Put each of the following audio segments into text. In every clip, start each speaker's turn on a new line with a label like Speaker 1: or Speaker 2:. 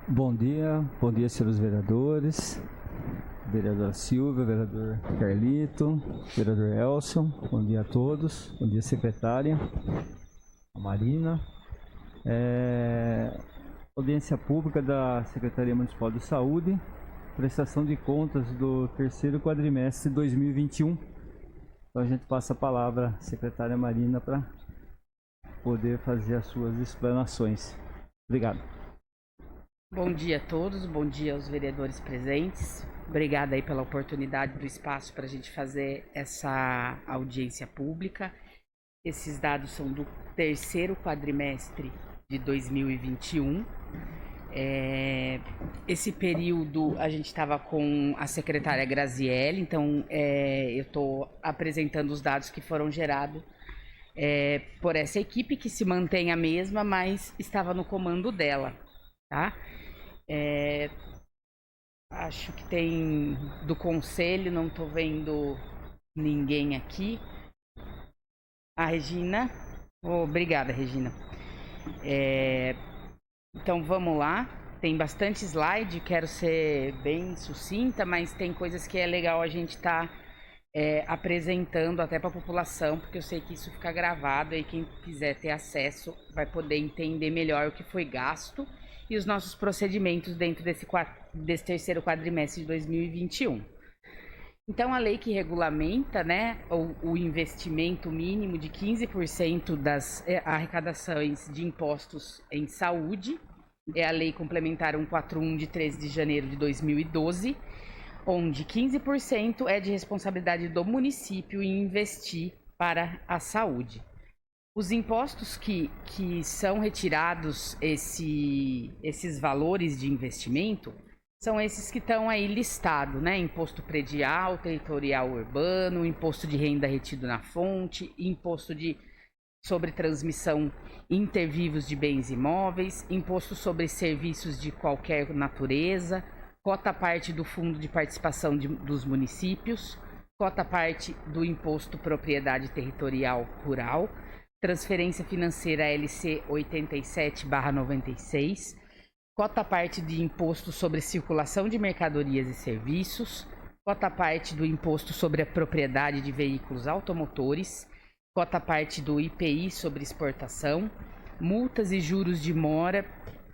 Speaker 1: Bom dia, senhores vereadores, vereadora Silvia, vereador Carlito, vereador Elson, bom dia a todos, bom dia secretária, a Marina. Audiência pública da Secretaria Municipal de Saúde, prestação de contas do terceiro quadrimestre de 2021. Então a gente passa a palavra à secretária Marina para poder fazer as suas explanações. Obrigado.
Speaker 2: Bom dia a todos, bom dia aos vereadores presentes. Obrigada aí pela oportunidade do espaço para a gente fazer essa audiência pública. Esses dados são do terceiro quadrimestre de 2021. Esse período a gente estava com a secretária Graziele, então eu estou apresentando os dados que foram gerados por essa equipe, que se mantém a mesma, mas estava no comando dela, tá? Acho que tem do conselho, não estou vendo ninguém aqui. A Regina. Obrigada, Regina. Então vamos lá. Tem bastante slide, quero ser bem sucinta, mas tem coisas que é legal a gente estar apresentando até para a população, porque eu sei que isso fica gravado e quem quiser ter acesso vai poder entender melhor o que foi gasto e os nossos procedimentos dentro desse terceiro quadrimestre de 2021. Então, a lei que regulamenta, né, o investimento mínimo de 15% das arrecadações de impostos em saúde é a Lei Complementar 141 de 13 de janeiro de 2012, onde 15% é de responsabilidade do município em investir para a saúde. Os impostos que são retirados, esses valores de investimento, são esses que estão aí listados, né? Imposto predial, territorial urbano, imposto de renda retido na fonte, imposto sobre transmissão intervivos de bens imóveis, imposto sobre serviços de qualquer natureza, cota parte do Fundo de Participação dos Municípios, cota parte do Imposto Propriedade Territorial Rural, transferência financeira LC 87/96, cota parte de imposto sobre circulação de mercadorias e serviços, cota parte do imposto sobre a propriedade de veículos automotores, cota parte do IPI sobre exportação, multas e juros de mora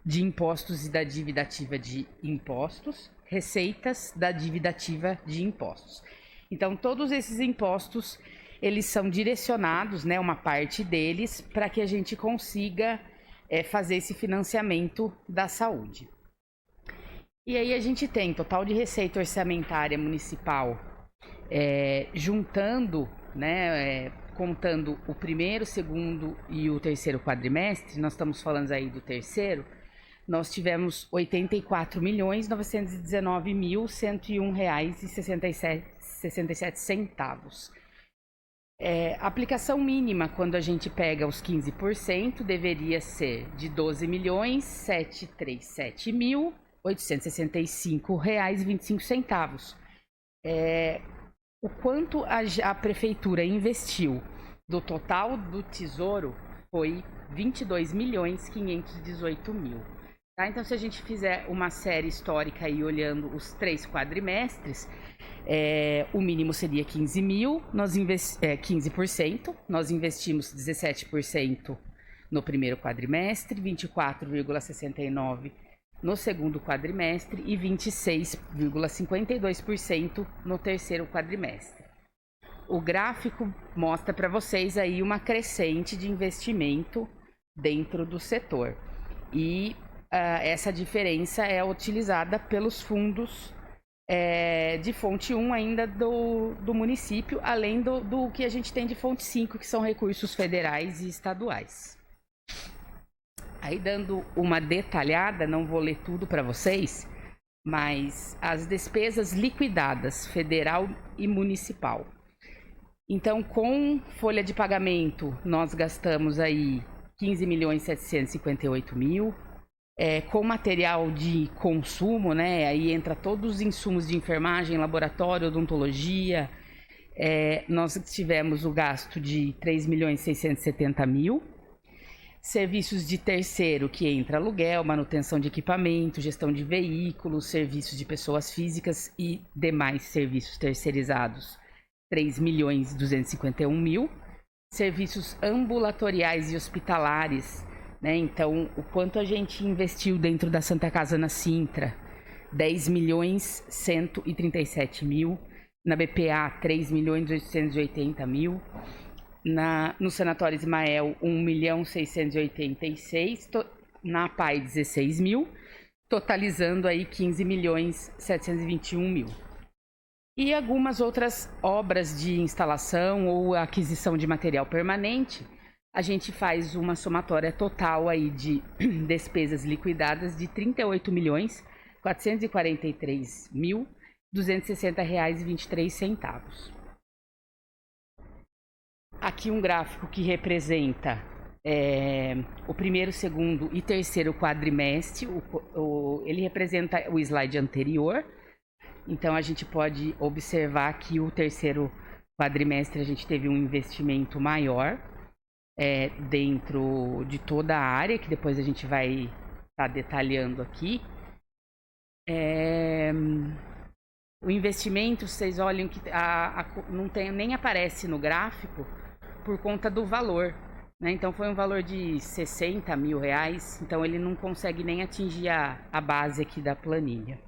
Speaker 2: de impostos e da dívida ativa de impostos, receitas da dívida ativa de impostos. Então, todos esses impostos eles são direcionados, né, uma parte deles, para que a gente consiga fazer esse financiamento da saúde. E aí a gente tem total de receita orçamentária municipal, juntando, né, contando o primeiro, segundo e o terceiro quadrimestre, nós estamos falando aí do terceiro, nós tivemos R$ 84.919.101,67. A aplicação mínima, quando a gente pega os 15%, deveria ser de R$ 12.737.865,25. O quanto a prefeitura investiu do total do tesouro foi R$ 22.518.000. Tá? Então, se a gente fizer uma série histórica aí olhando os 3 quadrimestres, o mínimo seria 15%, nós investimos 17% no primeiro quadrimestre, 24,69% no segundo quadrimestre e 26,52% no terceiro quadrimestre. O gráfico mostra para vocês aí uma crescente de investimento dentro do setor e essa diferença é utilizada pelos fundos de fonte 1 ainda do município, além do que a gente tem de fonte 5, que são recursos federais e estaduais. Aí, dando uma detalhada, não vou ler tudo para vocês, mas as despesas liquidadas, federal e municipal. Então, com folha de pagamento, nós gastamos aí 15.758.000. Com material de consumo, né? Aí entra todos os insumos de enfermagem, laboratório, odontologia. Nós tivemos o gasto de 3.670.000. Serviços de terceiro, que entra aluguel, manutenção de equipamento, gestão de veículos, serviços de pessoas físicas e demais serviços terceirizados, 3.251.000. Serviços ambulatoriais e hospitalares, né? Então, o quanto a gente investiu dentro da Santa Casa na Sintra, 10.137.000. Na BPA, 3.880.000. No Sanatório Ismael, 1.686.000. Na PAI, 16.000, totalizando aí 15.721.000. E algumas outras obras de instalação ou aquisição de material permanente, a gente faz uma somatória total aí de despesas liquidadas de R$ 38.443.260,23. Aqui um gráfico que representa o primeiro, segundo e terceiro quadrimestre. Ele representa o slide anterior. Então, a gente pode observar que o terceiro quadrimestre a gente teve um investimento maior dentro de toda a área, que depois a gente vai estar detalhando aqui. O investimento, vocês olham que nem aparece no gráfico por conta do valor, né? Então, foi um valor de R$60 mil, então ele não consegue nem atingir a base aqui da planilha.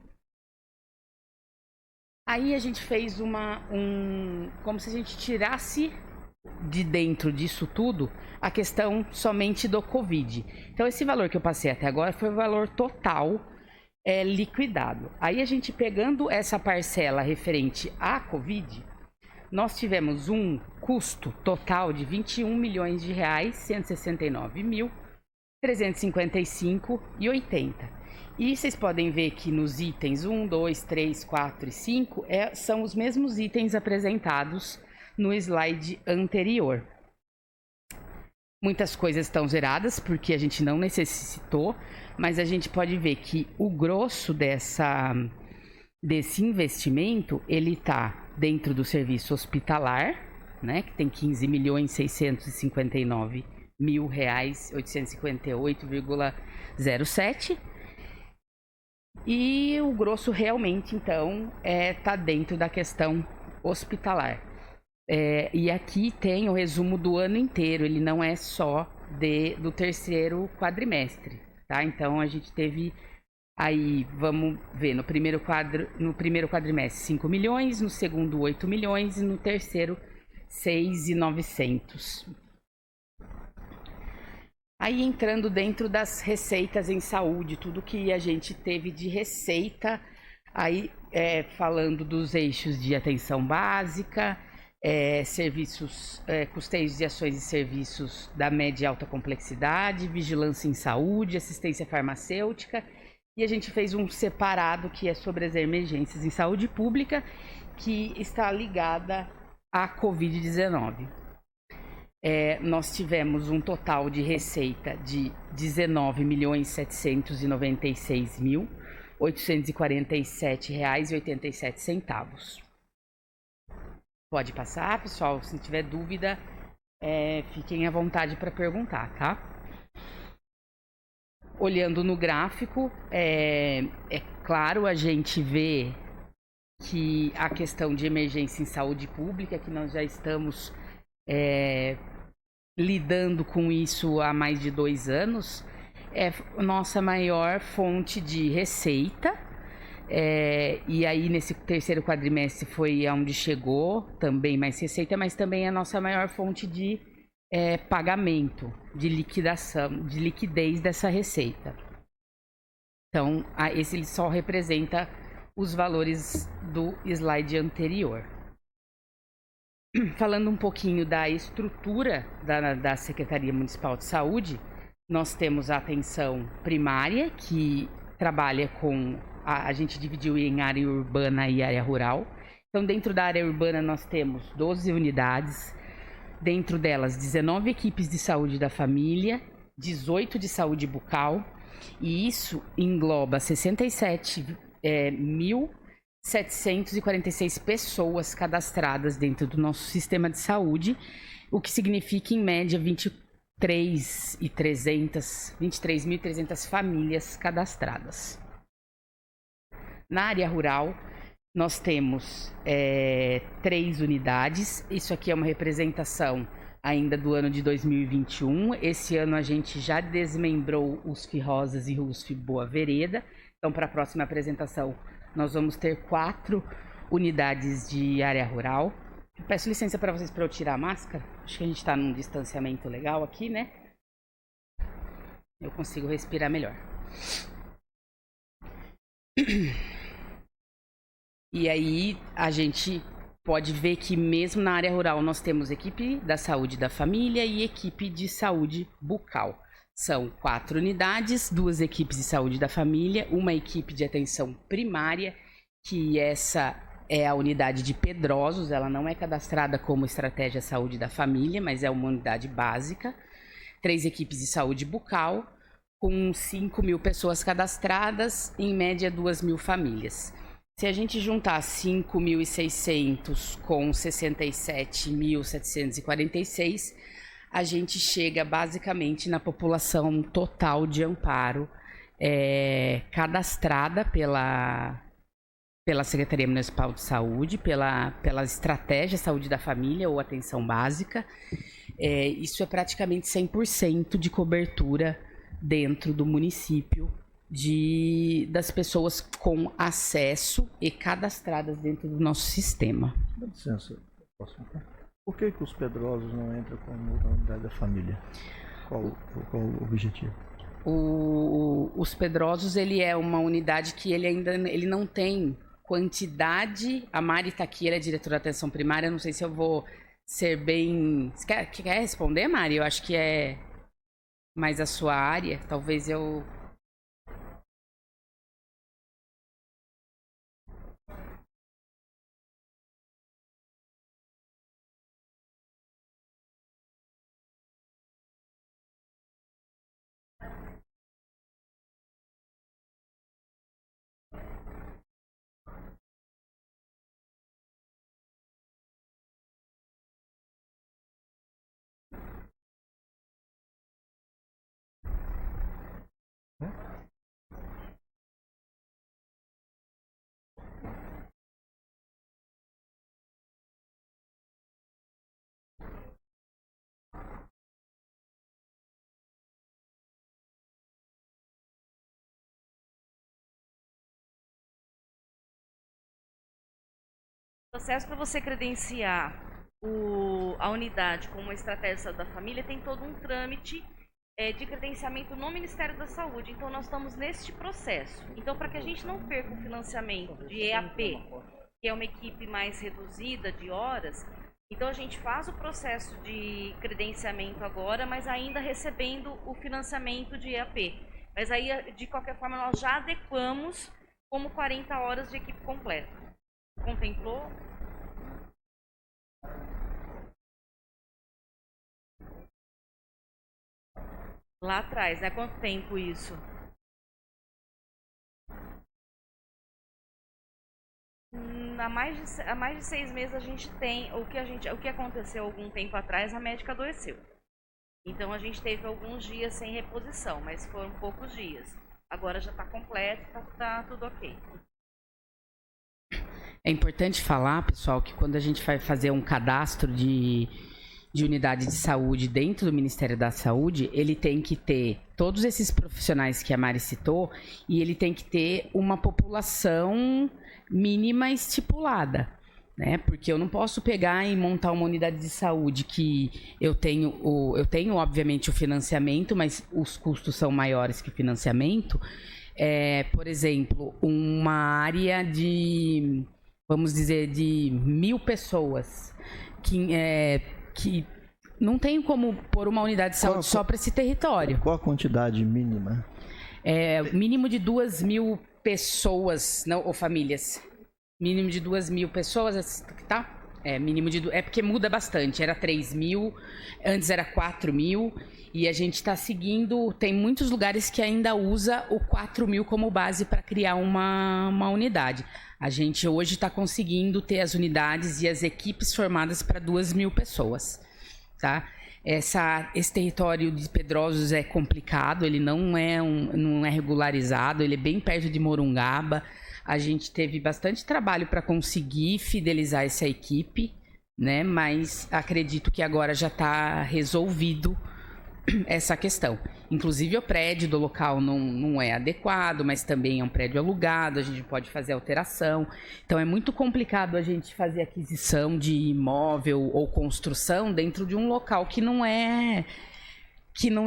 Speaker 2: Aí a gente fez como se a gente tirasse de dentro disso tudo a questão somente do Covid. Então, esse valor que eu passei até agora foi o valor total liquidado. Aí a gente pegando essa parcela referente à Covid, nós tivemos um custo total de R$21.169.355,80. E vocês podem ver que nos itens 1, 2, 3, 4 e 5 são os mesmos itens apresentados no slide anterior. Muitas coisas estão zeradas porque a gente não necessitou, mas a gente pode ver que o grosso desse investimento, ele está dentro do serviço hospitalar, né, que tem R$15.659.858,07. E o grosso realmente, então, tá dentro da questão hospitalar. E aqui tem o resumo do ano inteiro, ele não é só do terceiro quadrimestre, tá? Então, a gente teve aí, vamos ver, no primeiro quadrimestre 5 milhões, no segundo 8 milhões e no terceiro 6.900. Aí entrando dentro das receitas em saúde, tudo que a gente teve de receita, aí falando dos eixos de atenção básica, serviços, custeios de ações e serviços da média e alta complexidade, vigilância em saúde, assistência farmacêutica, e a gente fez um separado que é sobre as emergências em saúde pública, que está ligada à Covid-19. Nós tivemos um total de receita de R$19.796.847,87. Pode passar, pessoal. Se tiver dúvida, fiquem à vontade para perguntar, tá? Olhando no gráfico, claro, a gente vê que a questão de emergência em saúde pública, que nós já estamos lidando com isso há mais de 2 anos, é nossa maior fonte de receita. E aí nesse terceiro quadrimestre foi onde chegou também mais receita, mas também é a nossa maior fonte de pagamento, de liquidação, de liquidez dessa receita. Então, esse ele só representa os valores do slide anterior. Falando um pouquinho da estrutura da Secretaria Municipal de Saúde, nós temos a atenção primária, que trabalha com... A gente dividiu em área urbana e área rural. Então, dentro da área urbana, nós temos 12 unidades. Dentro delas, 19 equipes de saúde da família, 18 de saúde bucal. E isso engloba 67.746 pessoas cadastradas dentro do nosso sistema de saúde, o que significa, em média, 23.300 famílias cadastradas. Na área rural, nós temos 3 unidades. Isso aqui é uma representação ainda do ano de 2021. Esse ano a gente já desmembrou USF Rosas e USF Boa Vereda. Então, para a próxima apresentação, nós vamos ter 4 unidades de área rural. Eu peço licença para vocês para eu tirar a máscara. Acho que a gente está num distanciamento legal aqui, né? Eu consigo respirar melhor. E aí a gente pode ver que mesmo na área rural nós temos equipe da saúde da família e equipe de saúde bucal. São 4 unidades, 2 equipes de saúde da família, uma equipe de atenção primária, que essa é a unidade de Pedrosos, ela não é cadastrada como estratégia saúde da família, mas é uma unidade básica. 3 equipes de saúde bucal, com 5.000 pessoas cadastradas, em média 2.000 famílias. Se a gente juntar 5.600 com 67.746, a gente chega basicamente na população total de Amparo cadastrada pela Secretaria Municipal de Saúde, pela Estratégia Saúde da Família ou Atenção Básica. Isso é praticamente 100% de cobertura dentro do município das pessoas com acesso e cadastradas dentro do nosso sistema.
Speaker 3: Dá licença, posso falar? Por que os Pedrosos não entram como unidade da família? Qual o objetivo?
Speaker 2: Os Pedrosos, ele é uma unidade que ele não tem quantidade. A Mari está aqui, ela é diretora de atenção primária. Eu não sei se eu vou ser bem... Você quer responder, Mari? Eu acho que é mais a sua área. Talvez eu...
Speaker 4: O processo para você credenciar a unidade como uma estratégia de saúde da família tem todo um trâmite de credenciamento no Ministério da Saúde. Então, nós estamos neste processo. Então, para que a gente não perca o financiamento de EAP, que é uma equipe mais reduzida de horas, então a gente faz o processo de credenciamento agora, mas ainda recebendo o financiamento de EAP. Mas aí, de qualquer forma, nós já adequamos como 40 horas de equipe completa. Contemplou? Lá atrás, né? Quanto tempo isso? Há mais de 6 meses a gente tem o que aconteceu algum tempo atrás, a médica adoeceu. Então a gente teve alguns dias sem reposição, mas foram poucos dias. Agora já está completo, tá tudo ok.
Speaker 2: É importante falar, pessoal, que quando a gente vai fazer um cadastro de unidade de saúde dentro do Ministério da Saúde, ele tem que ter todos esses profissionais que a Mari citou e ele tem que ter uma população mínima estipulada, né? Porque eu não posso pegar e montar uma unidade de saúde que eu tenho obviamente o financiamento, mas os custos são maiores que o financiamento. Por exemplo, uma área de, vamos dizer, de 1.000 pessoas que não tem como pôr uma unidade de saúde só para esse território.
Speaker 3: Qual a quantidade mínima?
Speaker 2: Mínimo de 2.000 pessoas, não, ou famílias. Mínimo de 2.000 pessoas, tá? Mínimo de... porque muda bastante. Era 3.000, antes era 4.000. E a gente está seguindo... Tem muitos lugares que ainda usa o 4.000 como base para criar uma unidade. A gente hoje está conseguindo ter as unidades e as equipes formadas para 2.000 pessoas, tá? Esse território de Pedrosos é complicado, ele não é regularizado, ele é bem perto de Morungaba. A gente teve bastante trabalho para conseguir fidelizar essa equipe, né? Mas acredito que agora já está resolvido essa questão. Inclusive o prédio do local não é adequado, mas também é um prédio alugado, a gente pode fazer alteração. Então é muito complicado a gente fazer aquisição de imóvel ou construção dentro de um local que não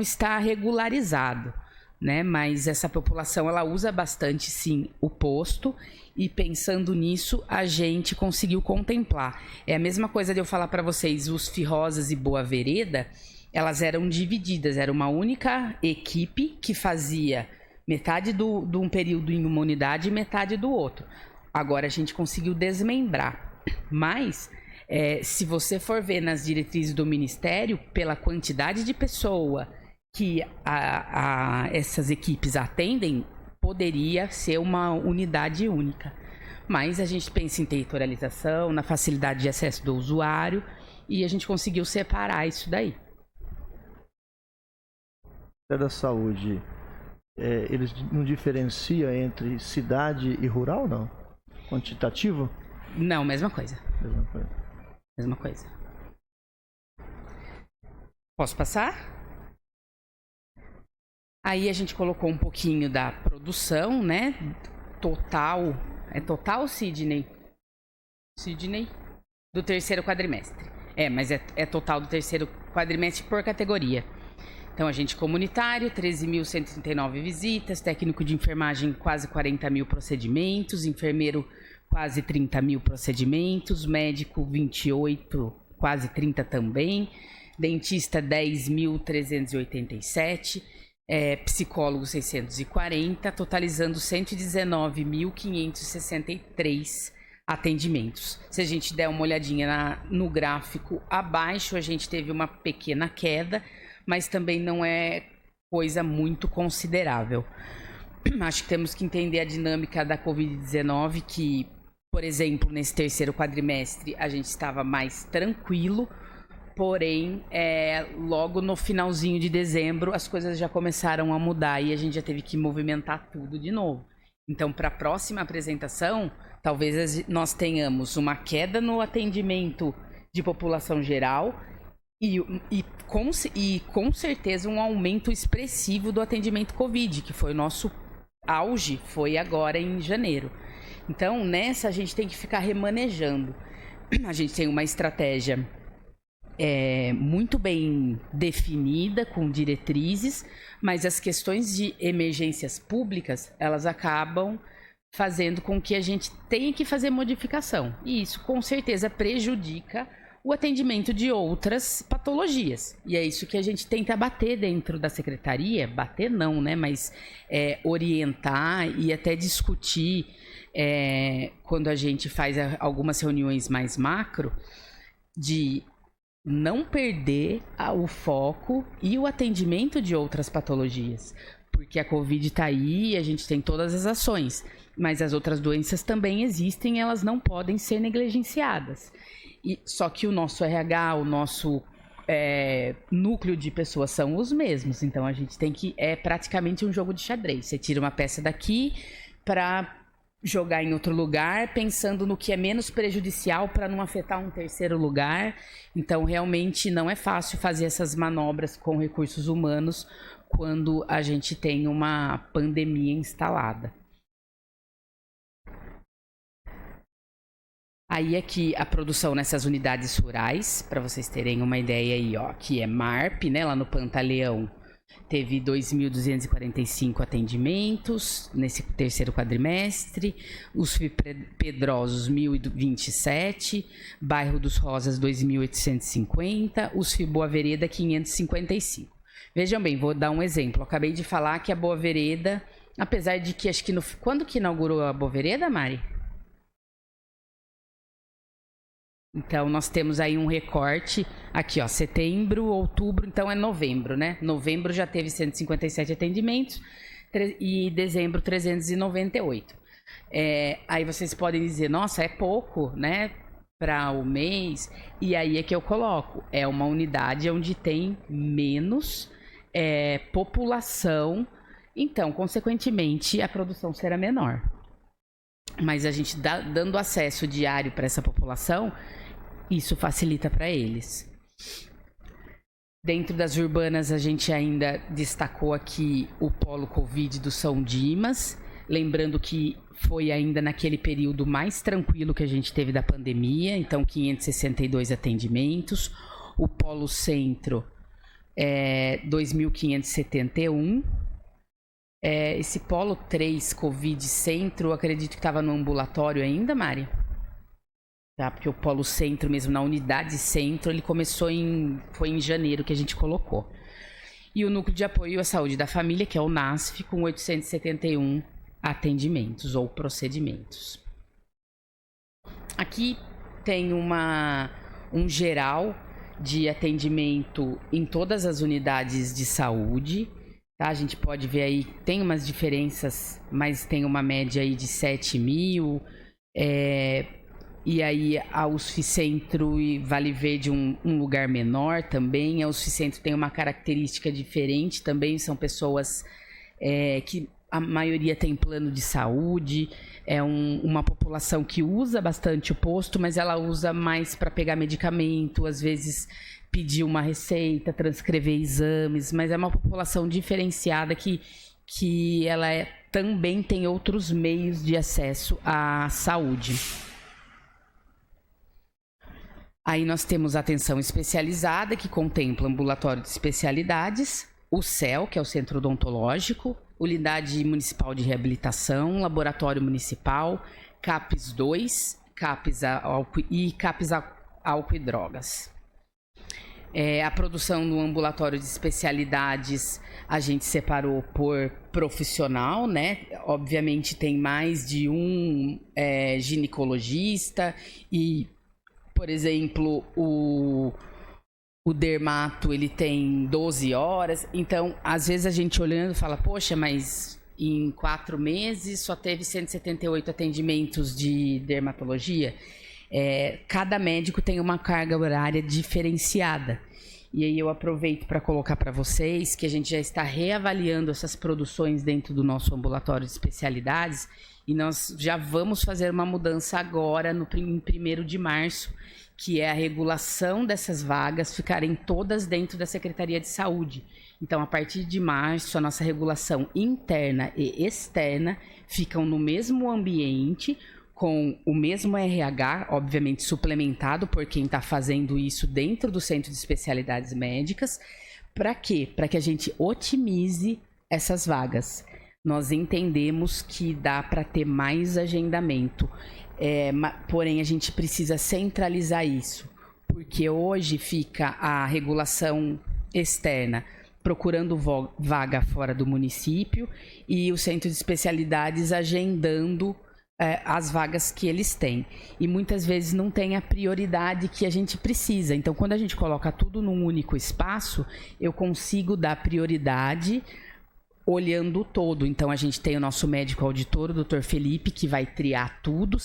Speaker 2: está regularizado, né? Mas essa população ela usa bastante sim o posto, e pensando nisso a gente conseguiu contemplar. É a mesma coisa de eu falar para vocês, os Firrosas e Boa Vereda, elas eram divididas, era uma única equipe que fazia metade de um período em uma unidade e metade do outro. Agora a gente conseguiu desmembrar, mas se você for ver nas diretrizes do Ministério, pela quantidade de pessoa que essas equipes atendem, poderia ser uma unidade única. Mas a gente pensa em territorialização, na facilidade de acesso do usuário, e a gente conseguiu separar isso daí.
Speaker 3: Da saúde, eles não diferenciam entre cidade e rural, não? Quantitativo?
Speaker 2: Não, mesma coisa.
Speaker 3: Mesma coisa.
Speaker 2: Mesma coisa. Posso passar? Aí a gente colocou um pouquinho da produção, né? Total. É total, Sidney? Sidney? Do terceiro quadrimestre. Mas é total do terceiro quadrimestre por categoria. Então, agente comunitário, 13.139 visitas, técnico de enfermagem, quase 40 mil procedimentos, enfermeiro, quase 30 mil procedimentos, médico, 28, quase 30 também, dentista, 10.387, psicólogo, 640, totalizando 119.563 atendimentos. Se a gente der uma olhadinha no gráfico abaixo, a gente teve uma pequena queda, mas também não é coisa muito considerável. Acho que temos que entender a dinâmica da Covid-19, que, por exemplo, nesse terceiro quadrimestre a gente estava mais tranquilo, porém, logo no finalzinho de dezembro as coisas já começaram a mudar e a gente já teve que movimentar tudo de novo. Então, para a próxima apresentação, talvez nós tenhamos uma queda no atendimento de população geral, e com certeza um aumento expressivo do atendimento Covid, que foi o nosso auge, foi agora em janeiro. Então, nessa a gente tem que ficar remanejando. A gente tem uma estratégia muito bem definida, com diretrizes, mas as questões de emergências públicas, elas acabam fazendo com que a gente tenha que fazer modificação. E isso, com certeza, prejudica o atendimento de outras patologias. E é isso que a gente tenta bater dentro da secretaria, bater não, né? Mas orientar e até discutir quando a gente faz algumas reuniões mais macro, de não perder o foco e o atendimento de outras patologias. Porque a Covid está aí e a gente tem todas as ações, mas as outras doenças também existem e elas não podem ser negligenciadas. Só que o nosso RH, o nosso núcleo de pessoas são os mesmos. Então a gente tem que... É praticamente um jogo de xadrez. Você tira uma peça daqui para jogar em outro lugar, pensando no que é menos prejudicial para não afetar um terceiro lugar. Então realmente não é fácil fazer essas manobras com recursos humanos quando a gente tem uma pandemia instalada. Aí aqui a produção nessas unidades rurais, para vocês terem uma ideia aí, ó, que é MARP, né, lá no Pantaleão, teve 2.245 atendimentos nesse terceiro quadrimestre, os Pedrosos 1.027, Bairro dos Rosas 2.850, os Boa Vereda 555. Vejam bem, vou dar um exemplo, eu acabei de falar que a Boa Vereda, apesar de que acho que quando que inaugurou a Boa Vereda, Mari? Então, nós temos aí um recorte, aqui ó, setembro, outubro, então é novembro, né? Novembro já teve 157 atendimentos e dezembro 398. Aí vocês podem dizer, nossa, é pouco, né? para o mês, e aí é que eu coloco, é uma unidade onde tem menos população, então, consequentemente, a produção será menor. Mas a gente dando acesso diário para essa população, isso facilita para eles. Dentro das urbanas, a gente ainda destacou aqui o polo Covid do São Dimas, lembrando que foi ainda naquele período mais tranquilo que a gente teve da pandemia, então 562 atendimentos. O polo Centro, 2.571. Esse polo 3 Covid Centro, acredito que estava no ambulatório ainda, Mari? Tá, porque o polo Centro mesmo, na unidade Centro, ele começou foi em janeiro que a gente colocou. E o Núcleo de Apoio à Saúde da Família, que é o NASF, com 871 atendimentos ou procedimentos. Aqui tem um geral de atendimento em todas as unidades de saúde. Tá? A gente pode ver aí, tem umas diferenças, mas tem uma média aí de 7 mil. E aí a USFCentro e Vale Verde um lugar menor também. A USFCentro tem uma característica diferente também, são pessoas que a maioria tem plano de saúde, uma população que usa bastante o posto, mas ela usa mais para pegar medicamento, às vezes pedir uma receita, transcrever exames, mas é uma população diferenciada que ela também tem outros meios de acesso à saúde. Aí nós temos a atenção especializada, que contempla ambulatório de especialidades, o CEL, que é o Centro Odontológico, Unidade Municipal de Reabilitação, Laboratório Municipal, CAPS 2, CAPS Álcool e Drogas. A produção do ambulatório de especialidades a gente separou por profissional, né? Obviamente tem mais de um ginecologista e, por exemplo, o dermato, ele tem 12 horas. Então, às vezes a gente olhando fala, poxa, mas em 4 meses só teve 178 atendimentos de dermatologia. Cada médico tem uma carga horária diferenciada. E aí eu aproveito para colocar para vocês que a gente já está reavaliando essas produções dentro do nosso ambulatório de especialidades e nós já vamos fazer uma mudança agora em 1º de março, que é a regulação dessas vagas ficarem todas dentro da Secretaria de Saúde. Então, a partir de março, a nossa regulação interna e externa ficam no mesmo ambiente, com o mesmo RH, obviamente suplementado por quem está fazendo isso dentro do Centro de Especialidades Médicas. Para quê? Para que a gente otimize essas vagas. Nós entendemos que dá para ter mais agendamento. Porém, a gente precisa centralizar isso, porque hoje fica a regulação externa procurando vaga fora do município e o centro de especialidades agendando as vagas que eles têm. E muitas vezes não tem a prioridade que a gente precisa. Então, quando a gente coloca tudo num único espaço, eu consigo dar prioridade olhando o todo. Então, a gente tem o nosso médico auditor, o Dr. Felipe, que vai triar tudo,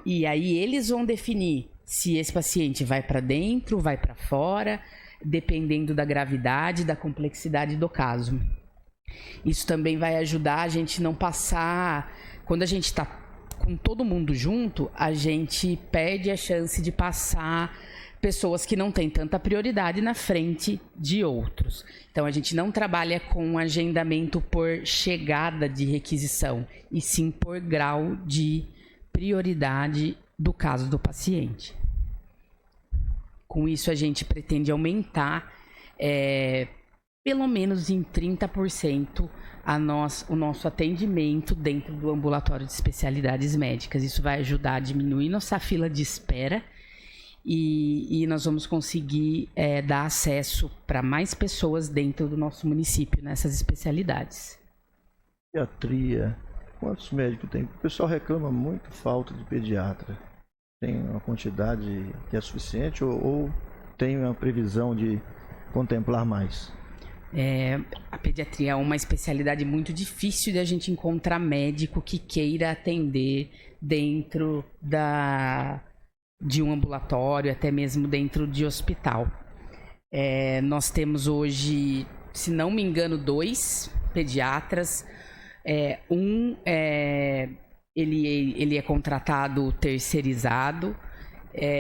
Speaker 2: e aí eles vão definir se esse paciente vai para dentro, vai para fora, dependendo da gravidade, da complexidade do caso. Isso também vai ajudar a gente não passar... Quando a gente está com todo mundo junto, a gente perde a chance de passar pessoas que não têm tanta prioridade na frente de outros. Então, a gente não trabalha com agendamento por chegada de requisição, e sim por grau de prioridade do caso do paciente. Com isso, a gente pretende aumentar, pelo menos em 30%, o nosso atendimento dentro do ambulatório de especialidades médicas. Isso vai ajudar a diminuir nossa fila de espera, e nós vamos conseguir dar acesso para mais pessoas dentro do nosso município nessas especialidades.
Speaker 3: Pediatria, quantos médicos tem? O pessoal reclama muito falta de pediatra. Tem uma quantidade que é suficiente ou tem uma previsão de contemplar mais?
Speaker 2: A pediatria é uma especialidade muito difícil de a gente encontrar médico que queira atender dentro de um ambulatório, até mesmo dentro de hospital. Nós temos hoje, se não me engano, 2 pediatras. Ele é contratado terceirizado.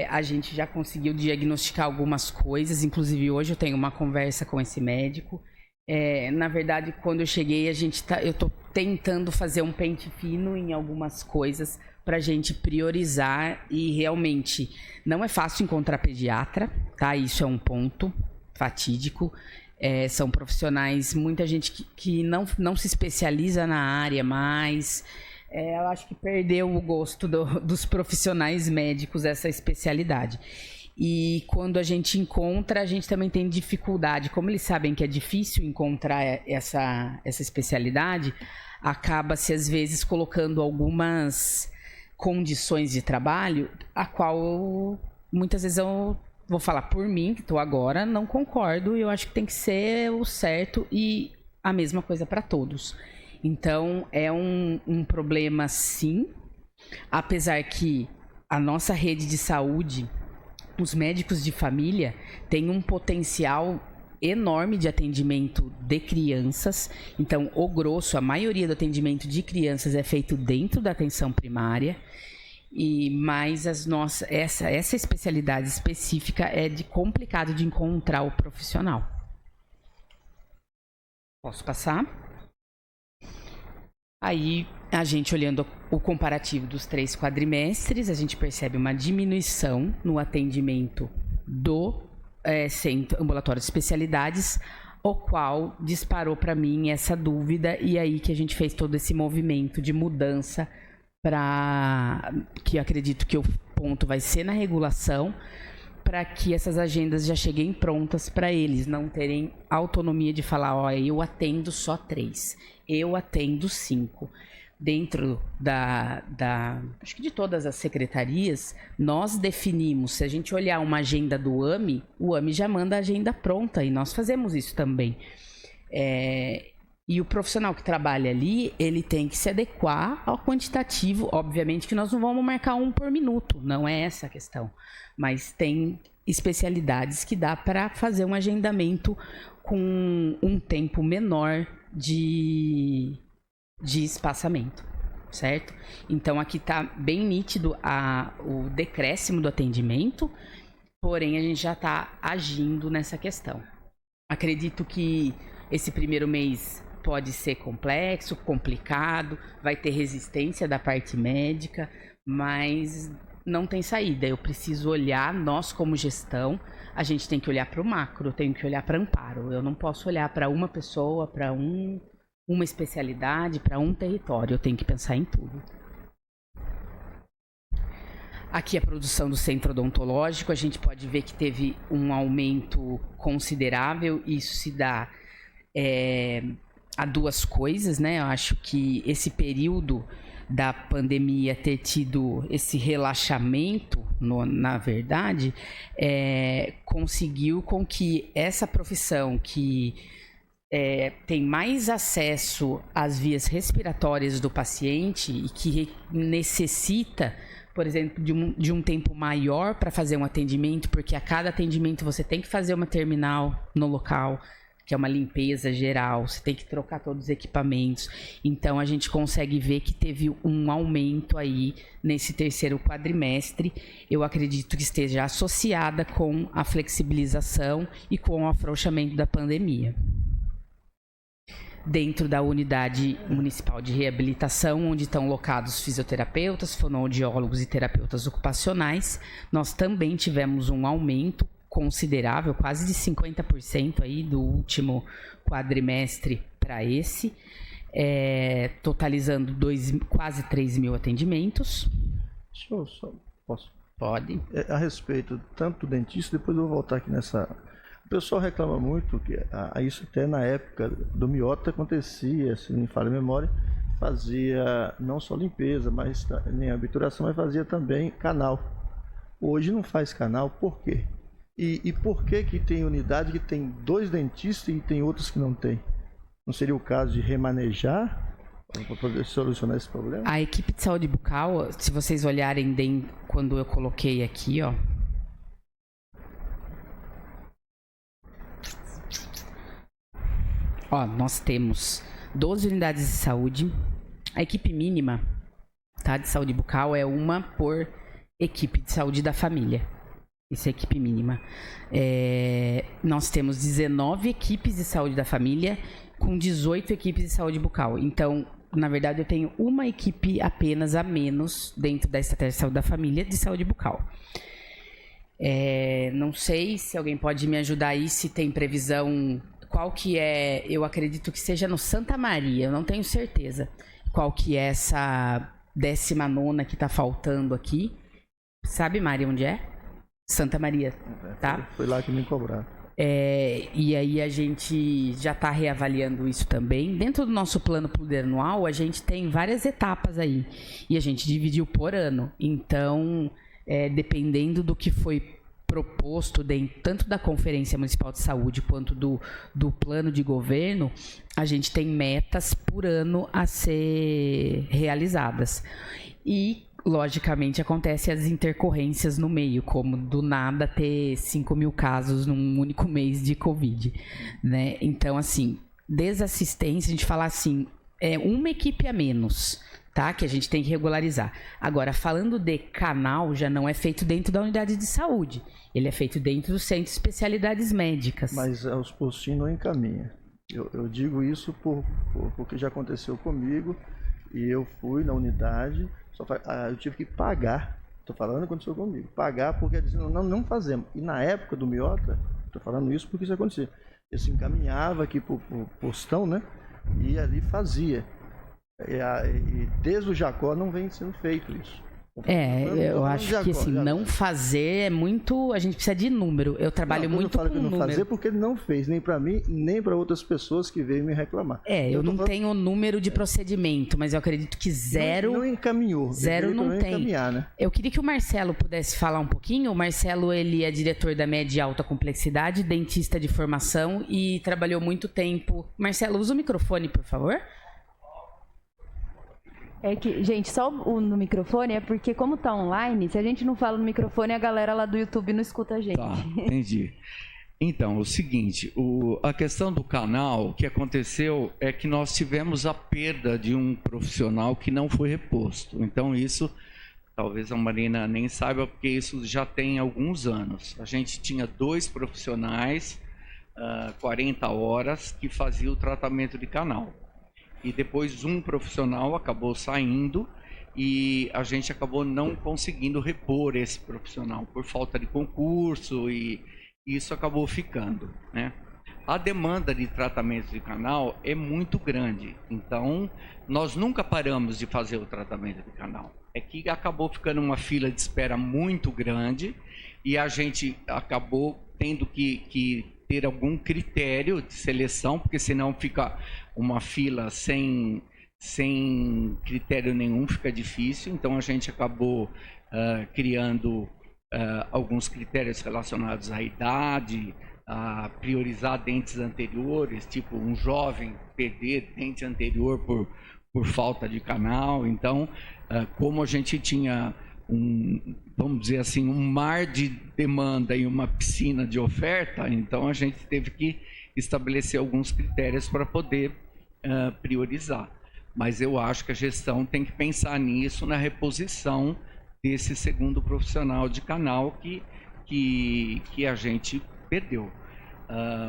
Speaker 2: A gente já conseguiu diagnosticar algumas coisas, inclusive hoje eu tenho uma conversa com esse médico. Na verdade, quando eu cheguei, eu estou tentando fazer um pente fino em algumas coisas para a gente priorizar, e realmente não é fácil encontrar pediatra, tá? Isso é um ponto fatídico. São profissionais, muita gente que não se especializa na área mais. Eu acho que perdeu o gosto dos profissionais médicos essa especialidade. E quando a gente encontra, a gente também tem dificuldade. Como eles sabem que é difícil encontrar essa especialidade, acaba-se às vezes colocando algumas condições de trabalho, a qual muitas vezes eu vou falar por mim, que estou agora, não concordo. Eu acho que tem que ser o certo e a mesma coisa para todos. Então, é um problema, sim, apesar que a nossa rede de saúde, os médicos de família, têm um potencial enorme de atendimento de crianças. Então, o grosso, a maioria do atendimento de crianças é feito dentro da atenção primária. Mas essa especialidade específica é complicado de encontrar o profissional. Posso passar? Aí, a gente olhando o comparativo dos 3 quadrimestres, a gente percebe uma diminuição no atendimento do centro ambulatório de especialidades, o qual disparou para mim essa dúvida, e aí que a gente fez todo esse movimento de mudança que acredito que o ponto vai ser na regulação, para que essas agendas já cheguem prontas para eles não terem autonomia de falar, olha, eu atendo só 3, eu atendo 5. Dentro acho que de todas as secretarias, nós definimos, se a gente olhar uma agenda do AMI, o AMI já manda a agenda pronta, e nós fazemos isso também. E o profissional que trabalha ali, ele tem que se adequar ao quantitativo. Obviamente que nós não vamos marcar 1 por minuto, não é essa a questão. Mas tem especialidades que dá para fazer um agendamento com um tempo menor de espaçamento, certo? Então aqui está bem nítido o decréscimo do atendimento, porém a gente já está agindo nessa questão. Acredito que esse primeiro mês pode ser complexo, complicado, vai ter resistência da parte médica, mas não tem saída. Eu preciso olhar, nós como gestão, a gente tem que olhar para o macro, eu tenho que olhar para amparo. Eu não posso olhar para uma pessoa, para uma especialidade, para um território. Eu tenho que pensar em tudo. Aqui a produção do centro odontológico, a gente pode ver que teve um aumento considerável. Isso se dá a 2 coisas, né? Eu acho que esse período da pandemia ter tido esse relaxamento, na verdade, conseguiu com que essa profissão que tem mais acesso às vias respiratórias do paciente e que necessita, por exemplo, de um tempo maior para fazer um atendimento, porque a cada atendimento você tem que fazer uma terminal no local, que é uma limpeza geral, você tem que trocar todos os equipamentos. Então, a gente consegue ver que teve um aumento aí nesse 3º quadrimestre. Eu acredito que esteja associada com a flexibilização e com o afrouxamento da pandemia. Dentro da unidade municipal de reabilitação, onde estão locados fisioterapeutas, fonoaudiólogos e terapeutas ocupacionais, nós também tivemos um aumento considerável, quase de 50% aí do último quadrimestre para esse, totalizando quase 3 mil atendimentos.
Speaker 3: Posso?
Speaker 2: Pode.
Speaker 3: A respeito tanto do dentista, depois eu vou voltar aqui nessa... O pessoal reclama muito que isso até na época do miota acontecia, se não me falha a memória, fazia não só limpeza, mas nem obturação, mas fazia também canal. Hoje não faz canal, por quê? E por que tem unidade que tem 2 dentistas e tem outros que não tem? Não seria o caso de remanejar para poder solucionar esse problema?
Speaker 2: A equipe de saúde bucal, se vocês olharem quando eu coloquei aqui, ó. Ó, nós temos 12 unidades de saúde. A equipe mínima, tá, de saúde bucal é uma por equipe de saúde da família. Isso é a equipe mínima. Nós temos 19 equipes de saúde da família com 18 equipes de saúde bucal. Então, na verdade, eu tenho uma equipe apenas a menos dentro da estratégia de saúde da família de saúde bucal. Não sei se alguém pode me ajudar aí, se tem previsão, qual que é, eu acredito que seja no Santa Maria, eu não tenho certeza qual que é essa 19ª que tá faltando aqui. Sabe, Mari, onde é? Santa Maria, tá?
Speaker 3: Foi lá que me cobraram.
Speaker 2: E aí a gente já está reavaliando isso também. Dentro do nosso plano plurianual, a gente tem várias etapas aí. E a gente dividiu por ano. Então, dependendo do que foi proposto tanto da Conferência Municipal de Saúde quanto do plano de governo, a gente tem metas por ano a ser realizadas. E, logicamente, acontecem as intercorrências no meio, como do nada ter 5.000 casos num único mês de Covid, né? Então, assim, desassistência, a gente fala assim, uma equipe a menos, tá? Que a gente tem que regularizar. Agora, falando de canal, já não é feito dentro da unidade de saúde. Ele é feito dentro do centro de especialidades médicas.
Speaker 3: Mas os postinhos não encaminham. Eu digo isso porque já aconteceu comigo e eu fui na unidade, eu tive que pagar. Estou falando, aconteceu comigo. Pagar porque eles diziam, não fazemos. E na época do Miota, estou falando isso porque isso acontecia. Ele se encaminhava aqui para o postão, né? E ali fazia. E desde o Jacó não vem sendo feito isso.
Speaker 2: Eu acho que assim, não fazer é muito. A gente precisa de número. Eu trabalho muito com número. Eu não fazer
Speaker 3: porque ele não fez, nem para mim, nem para outras pessoas que veio me reclamar.
Speaker 2: Eu não tenho número de procedimento, mas eu acredito que zero.
Speaker 3: Não encaminhou.
Speaker 2: Zero não tem.
Speaker 3: Né?
Speaker 2: Eu queria que o Marcelo pudesse falar um pouquinho. O Marcelo, ele é diretor da média e alta complexidade, dentista de formação e trabalhou muito tempo. Marcelo, usa o microfone, por favor.
Speaker 5: Gente, só no microfone é porque, como tá online, se a gente não fala no microfone, a galera lá do YouTube não escuta a gente.
Speaker 6: Tá, entendi. Então, o seguinte, a questão do canal, o que aconteceu é que nós tivemos a perda de um profissional que não foi reposto. Então, isso, talvez a Marina nem saiba, porque isso já tem alguns anos. A gente tinha 2 profissionais, 40 horas, que faziam o tratamento de canal. E depois um profissional acabou saindo e a gente acabou não conseguindo repor esse profissional por falta de concurso e isso acabou ficando, né? A demanda de tratamento de canal é muito grande, então nós nunca paramos de fazer o tratamento de canal. É que acabou ficando uma fila de espera muito grande e a gente acabou tendo que ter algum critério de seleção, porque senão fica uma fila sem critério nenhum, fica difícil. Então a gente acabou criando alguns critérios relacionados à idade, a priorizar dentes anteriores, tipo um jovem perder dente anterior por falta de canal. Então, como a gente tinha vamos dizer assim, um mar de demanda e uma piscina de oferta, então a gente teve que estabelecer alguns critérios para poder priorizar. Mas eu acho que a gestão tem que pensar nisso, na reposição desse segundo profissional de canal que a gente perdeu.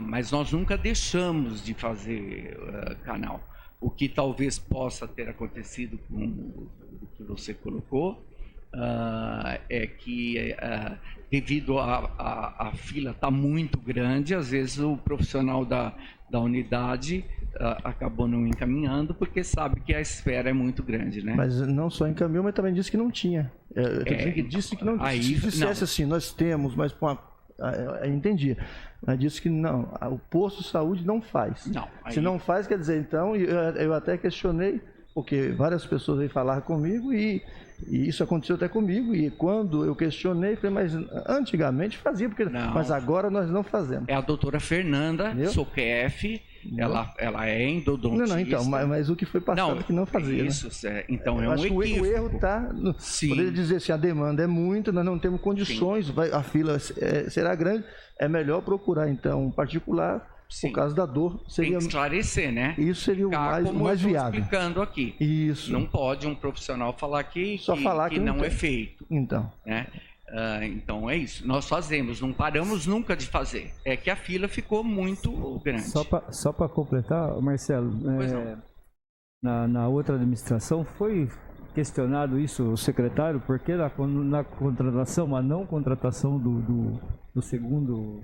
Speaker 6: Mas nós nunca deixamos de fazer canal. O que talvez possa ter acontecido com o que você colocou, é que devido a fila estar muito grande, às vezes o profissional da unidade acabou não encaminhando porque sabe que a espera é muito grande, né?
Speaker 3: Mas não só encaminhou, mas também disse que não tinha. Disse que não tinha. Se dissesse assim, nós temos, mas entendi. Mas disse que não, o posto de saúde não faz. Se não faz, quer dizer, então, eu até questionei, porque várias pessoas veio falar comigo e isso aconteceu até comigo, e quando eu questionei, falei, mas antigamente fazia, mas agora nós não fazemos.
Speaker 6: É a doutora Fernanda Soquef, Ela é endodontista.
Speaker 3: Não, então, mas o que foi passado que não fazia.
Speaker 6: Isso,
Speaker 3: né?
Speaker 6: Então é um
Speaker 3: acho
Speaker 6: equívoco.
Speaker 3: Que o erro está... Poderia dizer assim, a demanda é muita, nós não temos condições, a fila será grande, é melhor procurar, então, um particular, por causa da dor.
Speaker 6: Tem que esclarecer, né?
Speaker 3: Isso seria o mais viável.
Speaker 6: Explicando aqui.
Speaker 3: Isso.
Speaker 6: Não pode um profissional falar que não é feito.
Speaker 3: Então.
Speaker 6: Né? Então é isso. Nós fazemos, não paramos nunca de fazer. É que a fila ficou grande.
Speaker 1: Só para completar, Marcelo, na outra administração foi questionado isso, o secretário, porque na contratação, a não contratação do segundo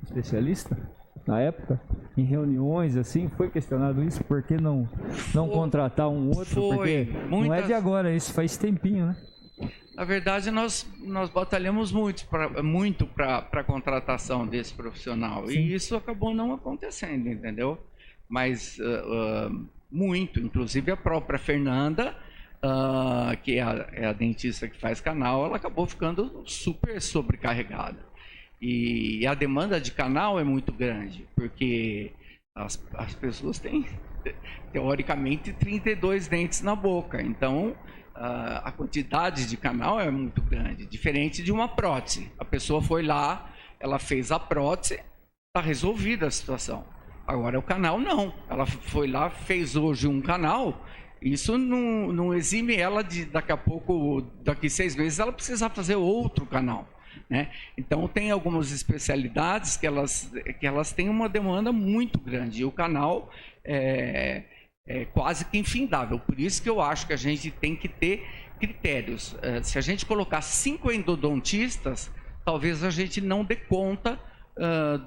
Speaker 1: especialista, na época, em reuniões assim, foi questionado isso, por que não contratar um outro? Porque não é de agora, isso faz tempinho, né?
Speaker 6: Na verdade, nós batalhamos muito para a contratação desse profissional. Sim. E isso acabou não acontecendo, entendeu? Mas muito. Inclusive a própria Fernanda, que é a dentista que faz canal, ela acabou ficando super sobrecarregada. E a demanda de canal é muito grande, porque as pessoas têm, teoricamente, 32 dentes na boca. Então... a quantidade de canal é muito grande, diferente de uma prótese. A pessoa foi lá, ela fez a prótese, está resolvida a situação. Agora o canal não. Ela foi lá, fez hoje um canal, isso não exime ela de daqui 6 meses, ela precisar fazer outro canal. Né? Então tem algumas especialidades que elas têm uma demanda muito grande. E o canal é quase que infindável. Por isso que eu acho que a gente tem que ter critérios. Se a gente colocar 5 endodontistas, talvez a gente não dê conta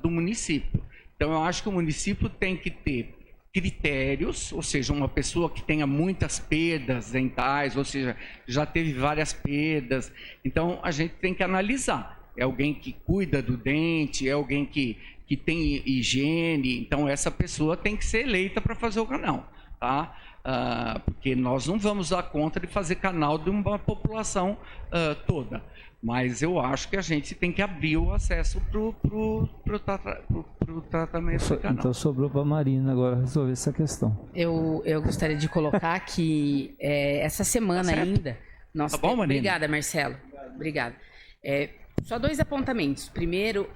Speaker 6: do município. Então eu acho que o município tem que ter critérios, ou seja, uma pessoa que tenha muitas perdas dentais, ou seja, já teve várias perdas. Então a gente tem que analisar. É alguém que cuida do dente, é alguém que tem higiene. Então essa pessoa tem que ser eleita para fazer o canal. Tá? Porque nós não vamos dar conta de fazer canal de uma população toda. Mas eu acho que a gente tem que abrir o acesso para o tratamento do canal.
Speaker 1: Então sobrou para a Marina agora resolver essa questão.
Speaker 2: Eu gostaria de colocar que essa semana ainda...
Speaker 6: Tá bom, Marina?
Speaker 2: Obrigada, Marcelo. Obrigada. Só 2 apontamentos. Primeiro,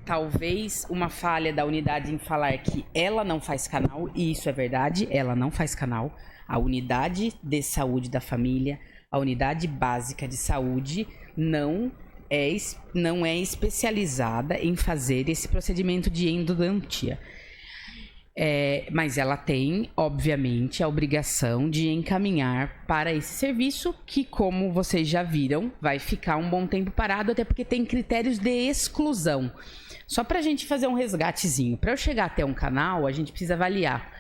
Speaker 2: talvez uma falha da unidade em falar que ela não faz canal, e isso é verdade, ela não faz canal. A unidade de saúde da família, a unidade básica de saúde, não é especializada em fazer esse procedimento de endodontia. Mas ela tem, obviamente, a obrigação de encaminhar para esse serviço que, como vocês já viram, vai ficar um bom tempo parado, até porque tem critérios de exclusão. Só para a gente fazer um resgatezinho. Para eu chegar até um canal, a gente precisa avaliar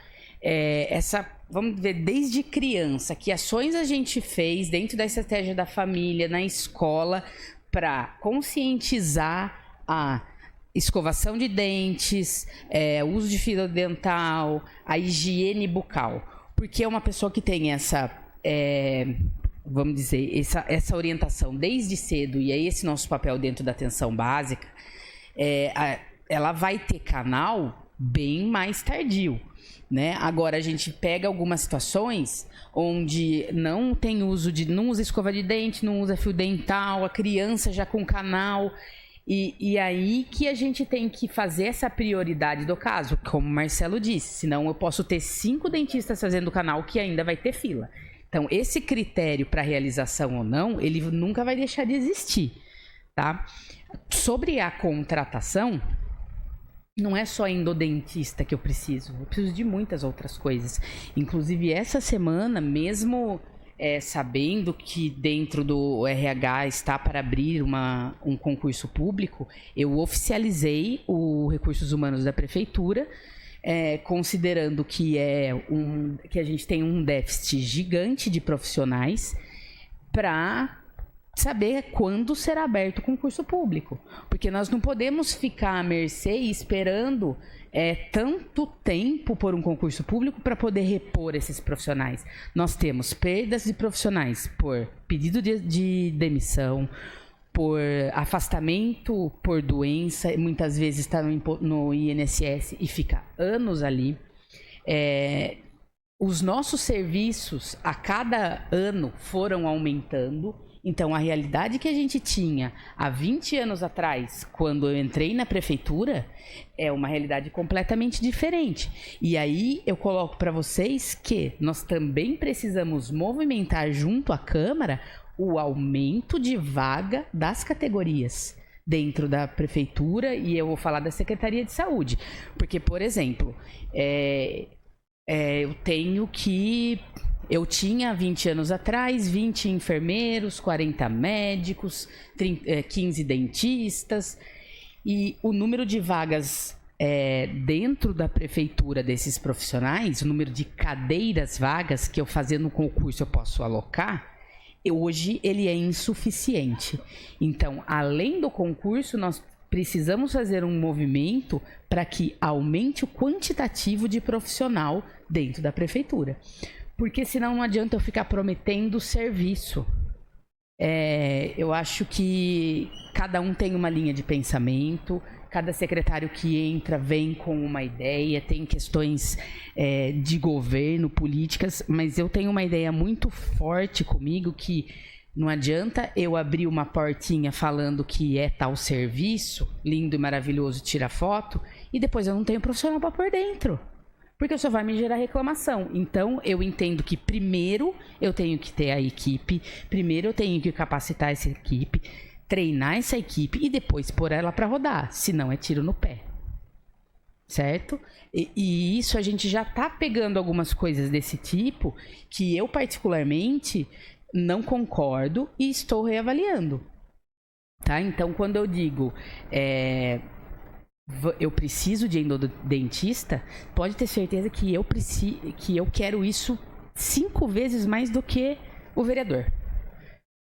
Speaker 2: vamos ver, desde criança, que ações a gente fez dentro da estratégia da família, na escola, para conscientizar a escovação de dentes, uso de fio dental, a higiene bucal. Porque é uma pessoa que tem vamos dizer, essa orientação desde cedo, e é esse nosso papel dentro da atenção básica, ela vai ter canal bem mais tardio. Né? Agora a gente pega algumas situações onde não tem não usa escova de dente, não usa fio dental, a criança já com canal... E aí que a gente tem que fazer essa prioridade do caso, como o Marcelo disse, senão eu posso ter 5 dentistas fazendo canal que ainda vai ter fila. Então, esse critério para realização ou não, ele nunca vai deixar de existir, tá? Sobre a contratação, não é só endodentista que eu preciso de muitas outras coisas. Inclusive, essa semana, mesmo... sabendo que dentro do RH está para abrir um concurso público, eu oficializei o Recursos Humanos da Prefeitura, considerando que a gente tem um déficit gigante de profissionais, para saber quando será aberto o concurso público. Porque nós não podemos ficar à mercê esperando tanto tempo por um concurso público para poder repor esses profissionais. Nós temos perdas de profissionais por pedido de demissão, por afastamento por doença, muitas vezes está no INSS e fica anos ali. Os nossos serviços a cada ano foram aumentando. Então, a realidade que a gente tinha há 20 anos atrás, quando eu entrei na prefeitura, é uma realidade completamente diferente. E aí eu coloco para vocês que nós também precisamos movimentar junto à Câmara o aumento de vaga das categorias dentro da prefeitura, e eu vou falar da Secretaria de Saúde. Porque, por exemplo, eu tinha 20 anos atrás 20 enfermeiros, 40 médicos, 15 dentistas, e o número de vagas dentro da prefeitura desses profissionais, o número de cadeiras vagas que eu fazendo concurso eu posso alocar, hoje ele é insuficiente. Então, além do concurso, nós precisamos fazer um movimento para que aumente o quantitativo de profissional dentro da prefeitura. Porque senão não adianta eu ficar prometendo serviço. Eu acho que cada um tem uma linha de pensamento, cada secretário que entra vem com uma ideia, tem questões de governo, políticas, mas eu tenho uma ideia muito forte comigo que não adianta eu abrir uma portinha falando que é tal serviço, lindo e maravilhoso, tira foto, e depois eu não tenho profissional para pôr dentro. Porque só vai me gerar reclamação. Então, eu entendo que primeiro eu tenho que ter a equipe, primeiro eu tenho que capacitar essa equipe, treinar essa equipe e depois pôr ela para rodar. Senão é tiro no pé. Certo? E isso a gente já está pegando algumas coisas desse tipo que eu particularmente não concordo e estou reavaliando. Tá? Então, quando eu digo... eu preciso de endodentista, pode ter certeza que eu quero isso 5 vezes mais do que o vereador.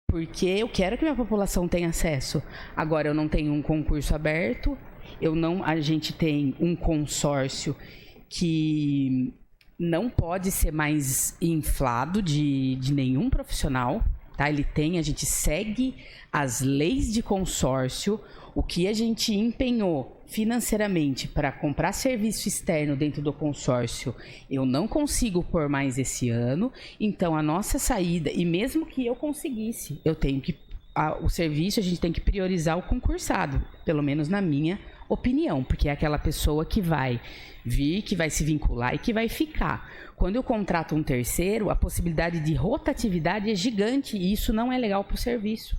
Speaker 2: Porque eu quero que minha população tenha acesso. Agora, eu não tenho um concurso aberto, a gente tem um consórcio que não pode ser mais inflado de nenhum profissional. Tá? A gente segue as leis de consórcio, o que a gente empenhou financeiramente para comprar serviço externo dentro do consórcio, eu não consigo pôr mais esse ano. Então, a nossa saída, e mesmo que eu conseguisse, o serviço, a gente tem que priorizar o concursado, pelo menos na minha opinião, porque é aquela pessoa que vai vir, que vai se vincular e que vai ficar. Quando eu contrato um terceiro, a possibilidade de rotatividade é gigante e isso não é legal para o serviço.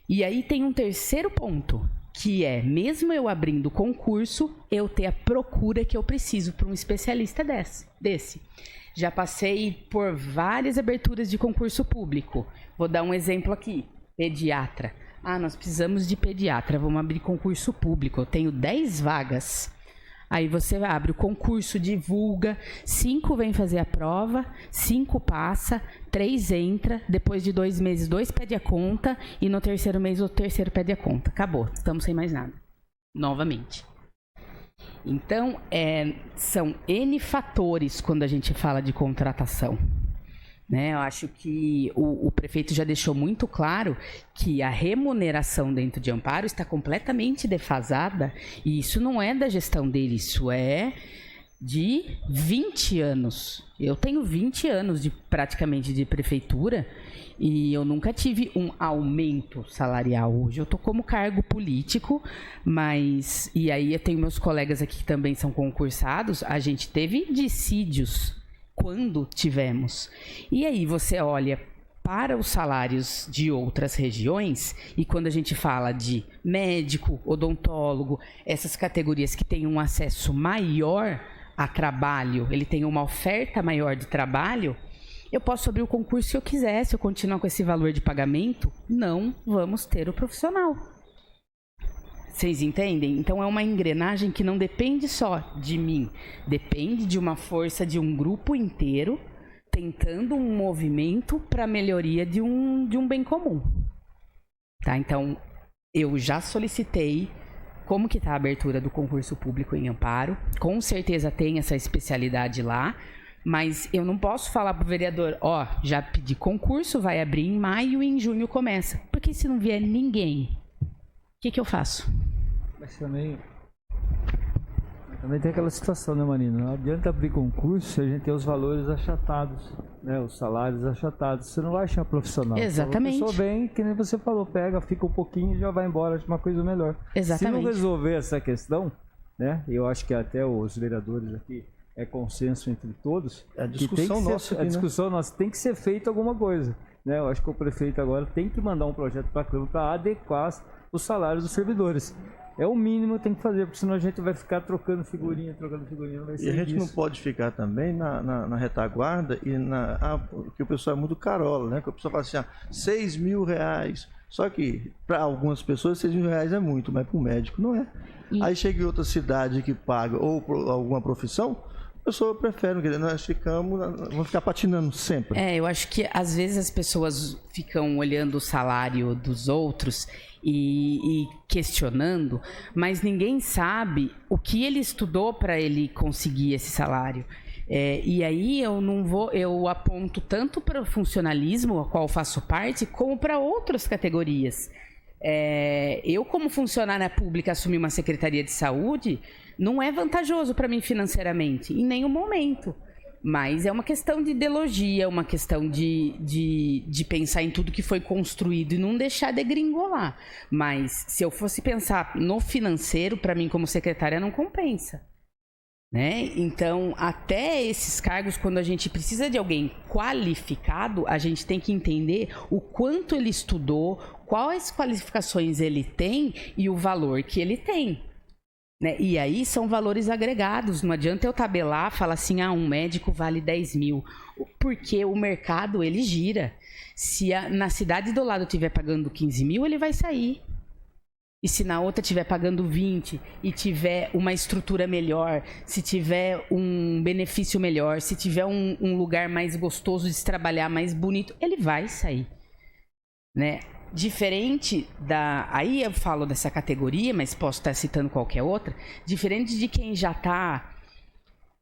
Speaker 2: E aí tem um terceiro ponto, que é, mesmo eu abrindo concurso, eu ter a procura que eu preciso para um especialista desse. Já passei por várias aberturas de concurso público. Vou dar um exemplo aqui. Pediatra. Nós precisamos de pediatra, vamos abrir concurso público. Eu tenho 10 vagas. Aí você abre o concurso, divulga, 5 vem fazer a prova, 5 passa, 3 entra, depois de 2 meses, 2 pede a conta, e no terceiro mês o terceiro pede a conta. Acabou, estamos sem mais nada. Novamente. Então, são N fatores quando a gente fala de contratação. Eu acho que o prefeito já deixou muito claro que a remuneração dentro de Amparo está completamente defasada, e isso não é da gestão dele, isso é de 20 anos. Eu tenho 20 anos praticamente de prefeitura e eu nunca tive um aumento salarial. Hoje eu estou como cargo político, e aí eu tenho meus colegas aqui que também são concursados, a gente teve dissídios quando tivemos. E aí você olha para os salários de outras regiões, e quando a gente fala de médico, odontólogo, essas categorias que têm um acesso maior a trabalho, ele tem uma oferta maior de trabalho, eu posso abrir o concurso se eu quiser. Se eu continuar com esse valor de pagamento, não vamos ter o profissional. Vocês entendem? Então é uma engrenagem que não depende só de mim, depende de uma força de um grupo inteiro tentando um movimento para a melhoria de um bem comum. Tá? Então, eu já solicitei como que está a abertura do concurso público em Amparo. Com certeza tem essa especialidade lá, Mas eu não posso falar pro vereador, ó, já pedi concurso, vai abrir em maio e em junho começa. Porque se não vier ninguém, o que eu faço?
Speaker 1: Mas também tem aquela situação, né, Marina? Não adianta abrir concurso se a gente tem os valores achatados, né? Os salários achatados. Você não vai achar profissional.
Speaker 2: Exatamente.
Speaker 1: Então, a pessoa vem, que nem você falou, pega, fica um pouquinho e já vai embora, acha uma coisa melhor.
Speaker 2: Exatamente.
Speaker 1: Se não resolver essa questão, né? Eu acho que até os vereadores aqui é consenso entre todos.
Speaker 3: A discussão nossa aqui,
Speaker 1: a discussão nossa tem que ser feita alguma coisa, né? Eu acho que o prefeito agora tem que mandar um projeto para a Câmara para adequar os salários dos servidores. É o mínimo que tem que fazer, porque senão a gente vai ficar trocando figurinha, não vai ser.
Speaker 3: E a gente
Speaker 1: isso.
Speaker 3: não pode ficar também na retaguarda e porque o pessoal é muito carola, né? Que a pessoa fala assim, R$6.000. Só que para algumas pessoas R$6.000 é muito, mas para o médico não é. Aí chega em outra cidade que paga ou alguma profissão, a pessoa prefere, nós vamos ficar patinando sempre.
Speaker 2: Eu acho que às vezes as pessoas ficam olhando o salário dos outros e questionando, mas ninguém sabe o que ele estudou para ele conseguir esse salário. E aí eu aponto tanto para o funcionalismo, a qual faço parte, como para outras categorias. Eu, como funcionária pública, assumir uma secretaria de saúde não é vantajoso para mim financeiramente, em nenhum momento. Mas é uma questão de ideologia, uma questão de pensar em tudo que foi construído e não deixar degringolar. Mas se eu fosse pensar no financeiro, para mim como secretária não compensa. Né? Então, até esses cargos, quando a gente precisa de alguém qualificado, a gente tem que entender o quanto ele estudou, quais qualificações ele tem e o valor que ele tem. Né? E aí são valores agregados, não adianta eu tabelar, falar assim, um médico vale 10 mil, porque o mercado ele gira. Se na cidade do lado estiver pagando 15 mil, ele vai sair. E se na outra estiver pagando 20 e tiver uma estrutura melhor, se tiver um benefício melhor, se tiver um lugar mais gostoso de se trabalhar, mais bonito, ele vai sair. Né? Diferente aí eu falo dessa categoria, mas posso estar citando qualquer outra, diferente de quem já está,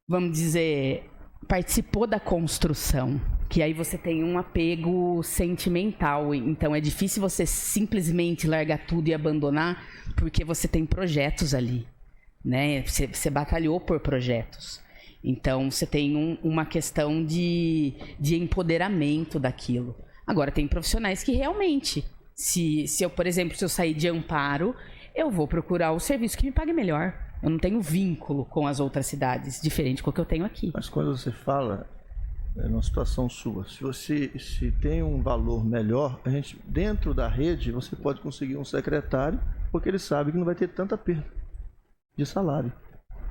Speaker 2: vamos dizer, participou da construção, que aí você tem um apego sentimental, então é difícil você simplesmente largar tudo e abandonar, porque você tem projetos ali, né? Você batalhou por projetos. Então você tem uma questão de empoderamento daquilo. Agora tem profissionais que realmente, se eu, por exemplo, se eu sair de Amparo, eu vou procurar o serviço que me pague melhor. Eu não tenho vínculo com as outras cidades, diferente do que eu tenho aqui.
Speaker 3: Mas quando você fala, numa situação sua, se tem um valor melhor, a gente, dentro da rede, você pode conseguir um secretário, porque ele sabe que não vai ter tanta perda de salário.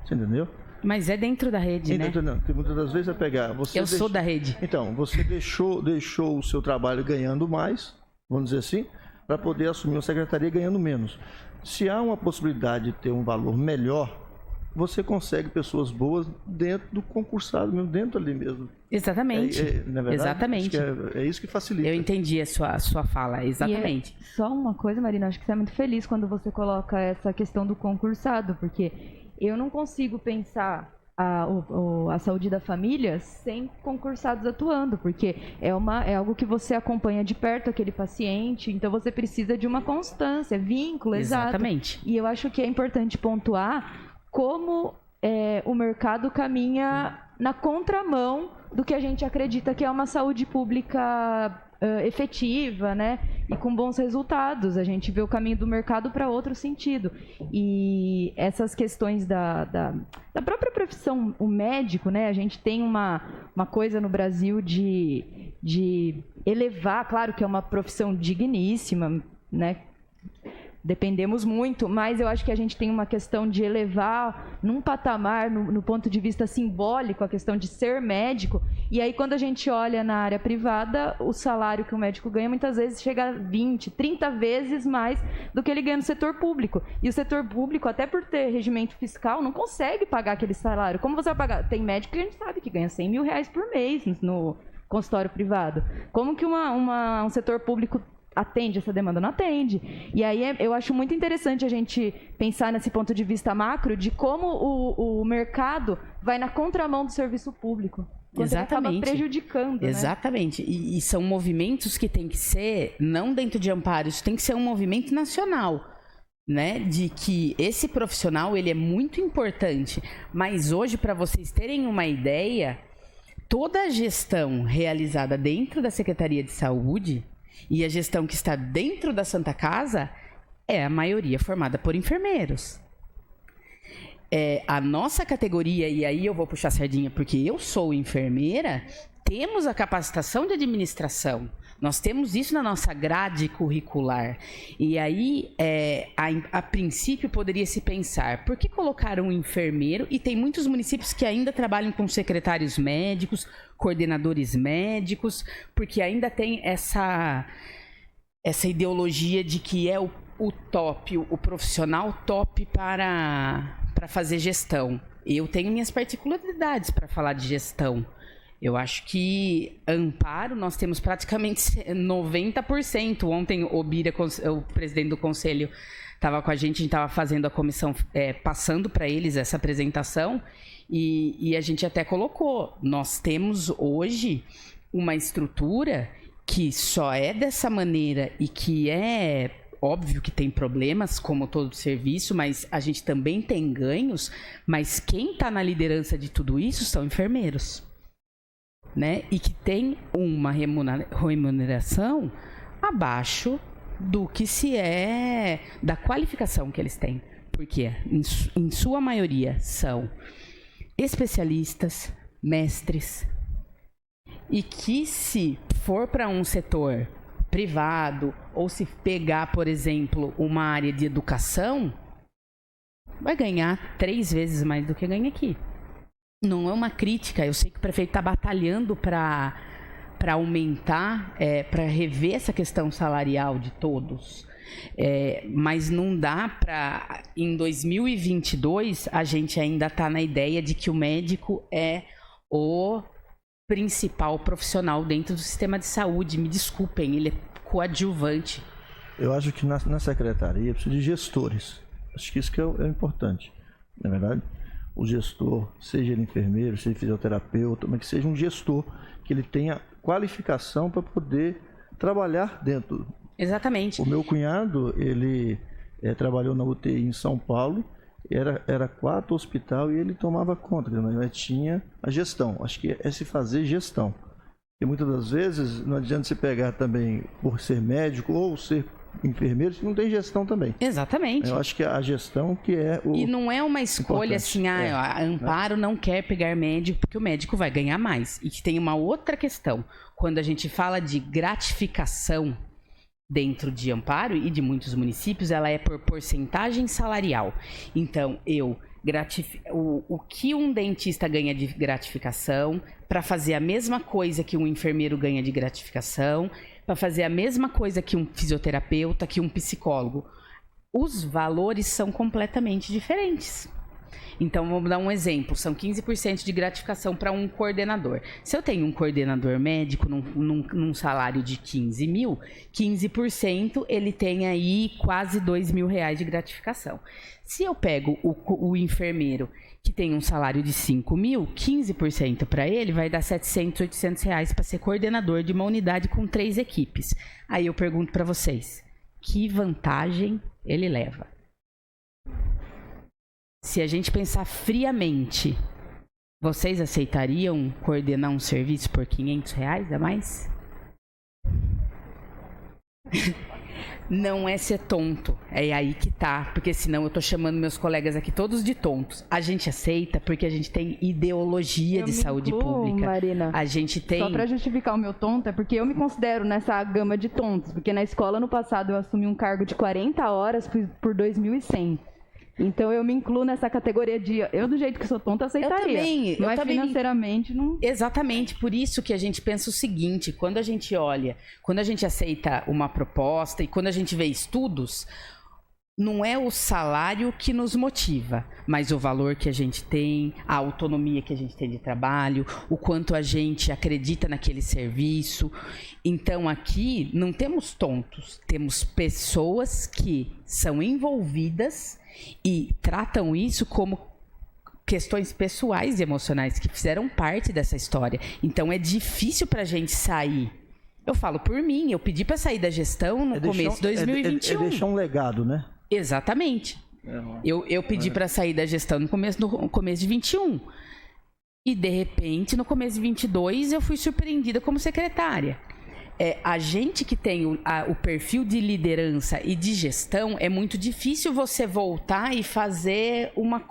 Speaker 3: Você entendeu?
Speaker 2: Mas é dentro da rede, né?
Speaker 3: Não, porque muitas das vezes é pegar...
Speaker 2: Sou da rede.
Speaker 3: Então, você deixou o seu trabalho ganhando mais, vamos dizer assim, para poder assumir uma secretaria ganhando menos. Se há uma possibilidade de ter um valor melhor, você consegue pessoas boas dentro do concursado mesmo, dentro ali mesmo.
Speaker 2: Exatamente.
Speaker 3: Na verdade,
Speaker 2: exatamente.
Speaker 3: É isso que facilita.
Speaker 2: Eu entendi a sua fala, exatamente.
Speaker 5: Só uma coisa, Marina, acho que você é muito feliz quando você coloca essa questão do concursado, porque eu não consigo pensar a saúde da família sem concursados atuando, porque é algo que você acompanha de perto aquele paciente, então você precisa de uma constância, vínculo,
Speaker 2: exatamente.
Speaker 5: Exato. E eu acho que é importante pontuar como o mercado caminha na contramão do que a gente acredita que é uma saúde pública efetiva, né? E com bons resultados. A gente vê o caminho do mercado para outro sentido. E essas questões da própria profissão, o médico, né? A gente tem uma coisa no Brasil de elevar, claro que é uma profissão digníssima, né? Dependemos muito, mas eu acho que a gente tem uma questão de elevar num patamar, no ponto de vista simbólico, a questão de ser médico. E aí, quando a gente olha na área privada, o salário que o médico ganha muitas vezes chega a 20, 30 vezes mais do que ele ganha no setor público. E o setor público, até por ter regimento fiscal, não consegue pagar aquele salário. Como você vai pagar? Tem médico que a gente sabe que ganha 100 mil reais por mês no consultório privado. Como que um setor público atende essa demanda? Não atende. E aí eu acho muito interessante a gente pensar nesse ponto de vista macro de como o mercado vai na contramão do serviço público. quanto ele acaba prejudicando, né?
Speaker 2: Exatamente. E são movimentos que tem que ser, não dentro de Amparo, isso tem que ser um movimento nacional, né? De que esse profissional, ele é muito importante. Mas hoje, para vocês terem uma ideia, toda a gestão realizada dentro da Secretaria de Saúde e a gestão que está dentro da Santa Casa é a maioria formada por enfermeiros. A nossa categoria, e aí eu vou puxar a sardinha porque eu sou enfermeira, temos a capacitação de administração. Nós temos isso na nossa grade curricular. E aí, a princípio, poderia se pensar, por que colocar um enfermeiro? E tem muitos municípios que ainda trabalham com secretários médicos, coordenadores médicos, porque ainda tem essa ideologia de que é o top, o profissional top para fazer gestão. Eu tenho minhas particularidades para falar de gestão. Eu acho que Amparo, nós temos praticamente 90%. Ontem o Bira, o presidente do conselho, estava com a gente estava fazendo a comissão, passando para eles essa apresentação, e a gente até colocou, nós temos hoje uma estrutura que só é dessa maneira e que é óbvio que tem problemas, como todo serviço, mas a gente também tem ganhos, mas quem está na liderança de tudo isso são enfermeiros, né? E que tem uma remuneração abaixo do que se é da qualificação que eles têm, porque em sua maioria são especialistas, mestres, e que se for para um setor privado, ou se pegar, por exemplo, uma área de educação, vai ganhar 3 vezes mais do que ganha aqui. Não é uma crítica, eu sei que o prefeito está batalhando para aumentar, para rever essa questão salarial de todos, mas não dá para, em 2022, a gente ainda está na ideia de que o médico é o principal profissional dentro do sistema de saúde. Me desculpem, ele é coadjuvante.
Speaker 3: Eu acho que na secretaria precisa de gestores. Acho que isso que é importante. Na verdade, o gestor, seja ele enfermeiro, seja fisioterapeuta, mas que seja um gestor, que ele tenha qualificação para poder trabalhar dentro.
Speaker 2: Exatamente.
Speaker 3: O meu cunhado, ele trabalhou na UTI em São Paulo, era 4 hospital e ele tomava conta, mas tinha a gestão. Acho que é se fazer gestão. E muitas das vezes não adianta se pegar também por ser médico ou ser enfermeiro, se não tem gestão também.
Speaker 2: Exatamente.
Speaker 3: Eu acho que a gestão que é o...
Speaker 2: E não é uma escolha assim, a Amparo não quer pegar médico porque o médico vai ganhar mais. E tem uma outra questão. Quando a gente fala de gratificação dentro de Amparo e de muitos municípios, ela é por porcentagem salarial. Então, o que um dentista ganha de gratificação para fazer a mesma coisa que um enfermeiro ganha de gratificação, para fazer a mesma coisa que um fisioterapeuta, que um psicólogo. Os valores são completamente diferentes. Então, vamos dar um exemplo. São 15% de gratificação para um coordenador. Se eu tenho um coordenador médico num salário de 15 mil, 15% ele tem aí quase R$2.000 de gratificação. Se eu pego o enfermeiro que tem um salário de 5 mil, 15% para ele vai dar R$700, R$800 para ser coordenador de uma unidade com 3 equipes. Aí eu pergunto para vocês, que vantagem ele leva? Se a gente pensar friamente, vocês aceitariam coordenar um serviço por R$500 a mais? Não é ser tonto, é aí que tá, porque senão eu tô chamando meus colegas aqui todos de tontos. A gente aceita porque a gente tem ideologia de saúde pública.
Speaker 5: Marina,
Speaker 2: a gente tem...
Speaker 5: Só para justificar o meu tonto, é porque eu me considero nessa gama de tontos, porque na escola no passado eu assumi um cargo de 40 horas por 2.100. Então eu me incluo nessa categoria de... Eu, do jeito que sou tonta, aceitaria. Mas financeiramente não...
Speaker 2: Exatamente, por isso que a gente pensa o seguinte, quando a gente olha, quando a gente aceita uma proposta e quando a gente vê estudos, não é o salário que nos motiva, mas o valor que a gente tem, a autonomia que a gente tem de trabalho, o quanto a gente acredita naquele serviço. Então aqui não temos tontos, temos pessoas que são envolvidas e tratam isso como questões pessoais e emocionais que fizeram parte dessa história. Então é difícil pra gente sair. Eu falo por mim, eu pedi para sair da gestão no começo de 2021.
Speaker 3: É deixar um legado, né?
Speaker 2: Exatamente. Eu pedi para sair da gestão no começo de 21. E, de repente, no começo de 22, eu fui surpreendida como secretária. A gente que tem o perfil de liderança e de gestão, é muito difícil você voltar e fazer uma...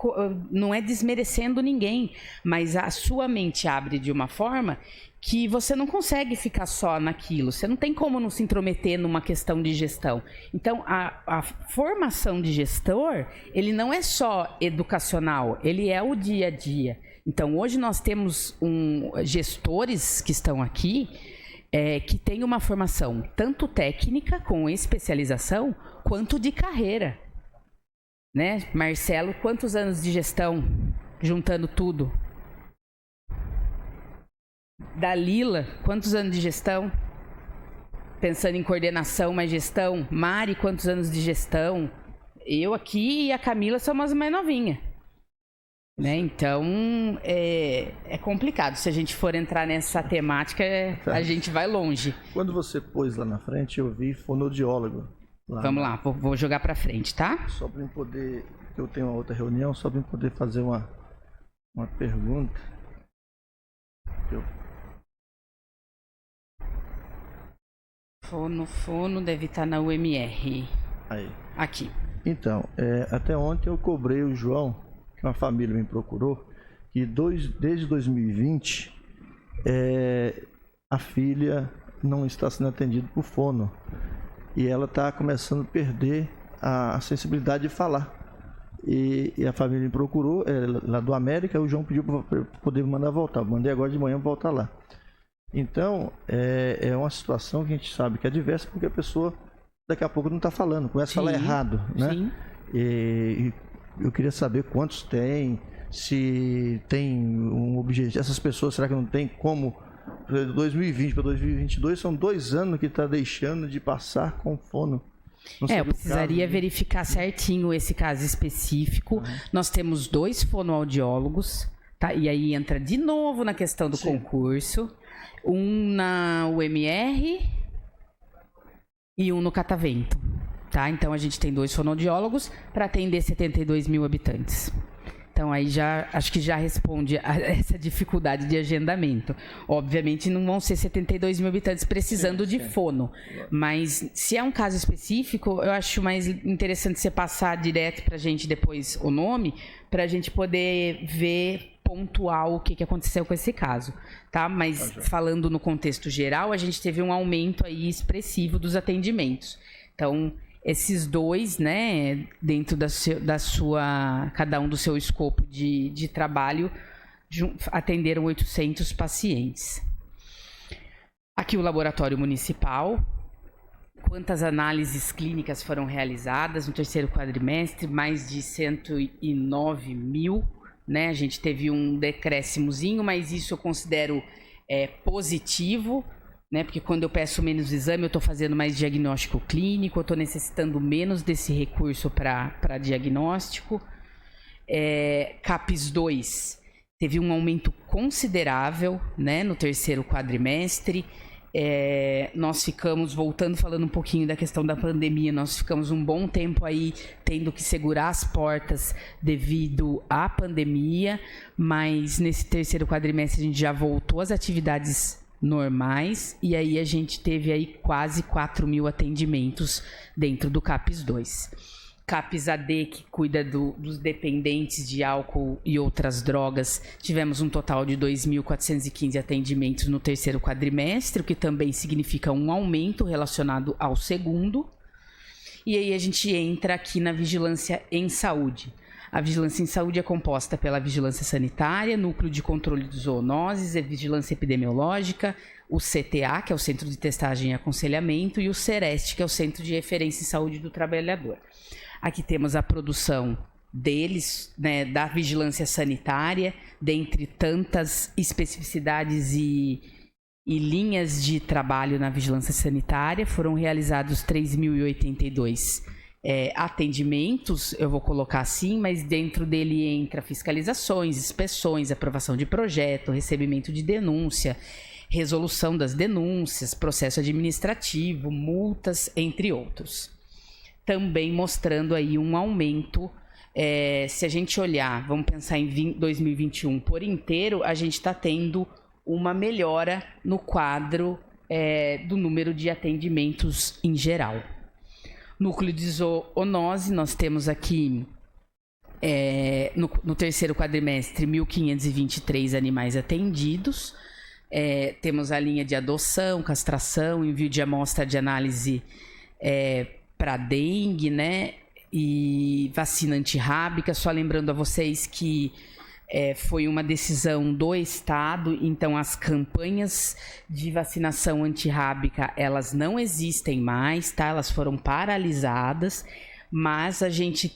Speaker 2: Não é desmerecendo ninguém, mas a sua mente abre de uma forma que você não consegue ficar só naquilo. Você não tem como não se intrometer numa questão de gestão. Então, a formação de gestor, ele não é só educacional, ele é o dia a dia. Então, hoje nós temos gestores que estão aqui que têm uma formação tanto técnica, com especialização, quanto de carreira. Né? Marcelo, quantos anos de gestão, juntando tudo? Dalila, quantos anos de gestão? Pensando em coordenação, mas gestão. Mari, quantos anos de gestão? Eu aqui e a Camila somos mais novinha. Né? Então, é complicado. Se a gente for entrar nessa temática, a gente vai longe.
Speaker 3: Quando você pôs lá na frente, eu vi fonoaudiólogo.
Speaker 2: Vamos lá, vou jogar para frente, tá?
Speaker 3: Só para eu poder... Eu tenho uma outra reunião, só para eu poder fazer uma pergunta.
Speaker 2: Fono deve estar na UMR.
Speaker 3: Aí.
Speaker 2: Aqui.
Speaker 3: Então, até ontem eu cobrei o João, que uma família me procurou, que desde 2020 a filha não está sendo atendida por fono. E ela está começando a perder a sensibilidade de falar. E a família me procurou, lá do América, o João pediu para poder me mandar voltar. Eu mandei agora de manhã voltar lá. Então, é uma situação que a gente sabe que é diversa, porque a pessoa daqui a pouco não está falando, começa a falar errado, né?
Speaker 2: Sim.
Speaker 3: E eu queria saber quantos tem, se tem um objetivo. Essas pessoas, será que não tem como? 2020 para 2022 são 2 anos que está deixando de passar com fono.
Speaker 2: Eu precisaria verificar certinho esse caso específico. Nós temos 2 fonoaudiólogos, tá? E aí entra de novo na questão do concurso. Um na UMR e um no Catavento, tá? Então a gente tem 2 fonoaudiólogos para atender 72 mil habitantes. Então aí acho que já responde a essa dificuldade de agendamento. Obviamente não vão ser 72 mil habitantes precisando de fono, mas se é um caso específico, eu acho mais interessante você passar direto para a gente depois o nome, para a gente poder ver pontual o que aconteceu com esse caso, tá? Mas falando no contexto geral, a gente teve um aumento aí expressivo dos atendimentos. Então, esses 2, né, dentro da sua, cada um do seu escopo de trabalho, atenderam 800 pacientes. Aqui o laboratório municipal, quantas análises clínicas foram realizadas no terceiro quadrimestre, mais de 109 mil, né? A gente teve um decréscimozinho, mas isso eu considero positivo, né? Porque quando eu peço menos exame, eu estou fazendo mais diagnóstico clínico, eu estou necessitando menos desse recurso para diagnóstico. CAPES 2 teve um aumento considerável, né, no terceiro quadrimestre. Nós ficamos, falando um pouquinho da questão da pandemia, nós ficamos um bom tempo aí tendo que segurar as portas devido à pandemia, mas nesse terceiro quadrimestre a gente já voltou às atividades normais e aí a gente teve aí quase 4 mil atendimentos dentro do CAPES 2. CAPES AD, que cuida dos dependentes de álcool e outras drogas, tivemos um total de 2.415 atendimentos no terceiro quadrimestre, o que também significa um aumento relacionado ao segundo. E aí a gente entra aqui na vigilância em saúde. A vigilância em saúde é composta pela vigilância sanitária, núcleo de controle de zoonoses, a vigilância epidemiológica, o CTA, que é o Centro de Testagem e Aconselhamento, e o CEREST, que é o Centro de Referência em Saúde do Trabalhador. Aqui temos a produção deles, né, da vigilância sanitária, dentre tantas especificidades e linhas de trabalho na vigilância sanitária, foram realizados 3.082 atendimentos, eu vou colocar assim, mas dentro dele entra fiscalizações, inspeções, aprovação de projeto, recebimento de denúncia, resolução das denúncias, processo administrativo, multas, entre outros. Também mostrando aí um aumento, se a gente olhar, vamos pensar em 2021 por inteiro, a gente está tendo uma melhora no quadro do número de atendimentos em geral. Núcleo de zoonose, nós temos aqui, no terceiro quadrimestre, 1.523 animais atendidos. Temos a linha de adoção, castração, envio de amostra de análise para dengue, né? E vacina antirrábica. Só lembrando a vocês que foi uma decisão do Estado, então as campanhas de vacinação antirrábica, elas não existem mais, tá? Elas foram paralisadas, mas a gente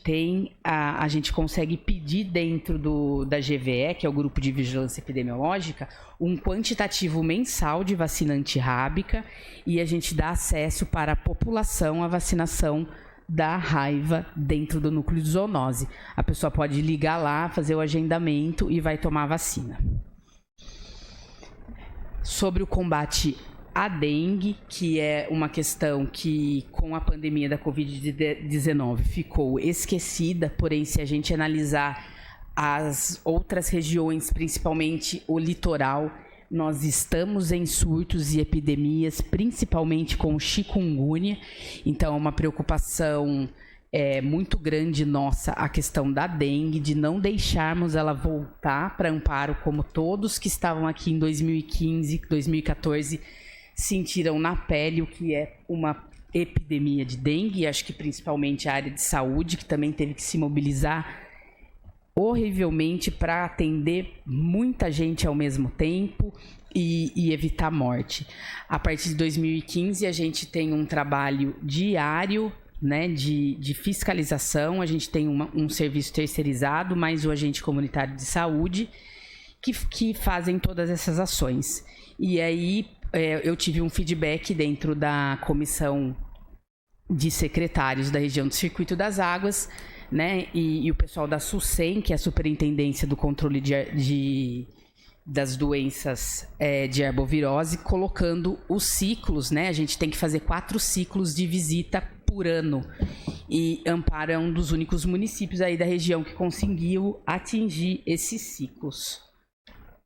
Speaker 2: consegue pedir dentro da GVE, que é o Grupo de Vigilância Epidemiológica, um quantitativo mensal de vacina antirrábica, e a gente dá acesso para a população à vacinação da raiva dentro do núcleo de zoonose. A pessoa pode ligar lá, fazer o agendamento e vai tomar a vacina. Sobre o combate à dengue, que é uma questão que com a pandemia da Covid-19 ficou esquecida, porém se a gente analisar as outras regiões, principalmente o litoral, nós estamos em surtos e epidemias, principalmente com chikungunya. Então, é uma preocupação muito grande nossa a questão da dengue, de não deixarmos ela voltar para Amparo, como todos que estavam aqui em 2015, 2014, sentiram na pele o que é uma epidemia de dengue. Acho que principalmente a área de saúde, que também teve que se mobilizar horrivelmente para atender muita gente ao mesmo tempo e evitar morte. A partir de 2015 a gente tem um trabalho diário, né, de fiscalização. A gente tem um serviço terceirizado, mais o agente comunitário de saúde, que fazem todas essas ações. E aí eu tive um feedback dentro da comissão de secretários da região do Circuito das Águas, né, e o pessoal da SUSEM, que é a Superintendência do Controle das Doenças de Arbovirose, colocando os ciclos, né? A gente tem que fazer 4 ciclos de visita por ano. E Amparo é um dos únicos municípios aí da região que conseguiu atingir esses ciclos.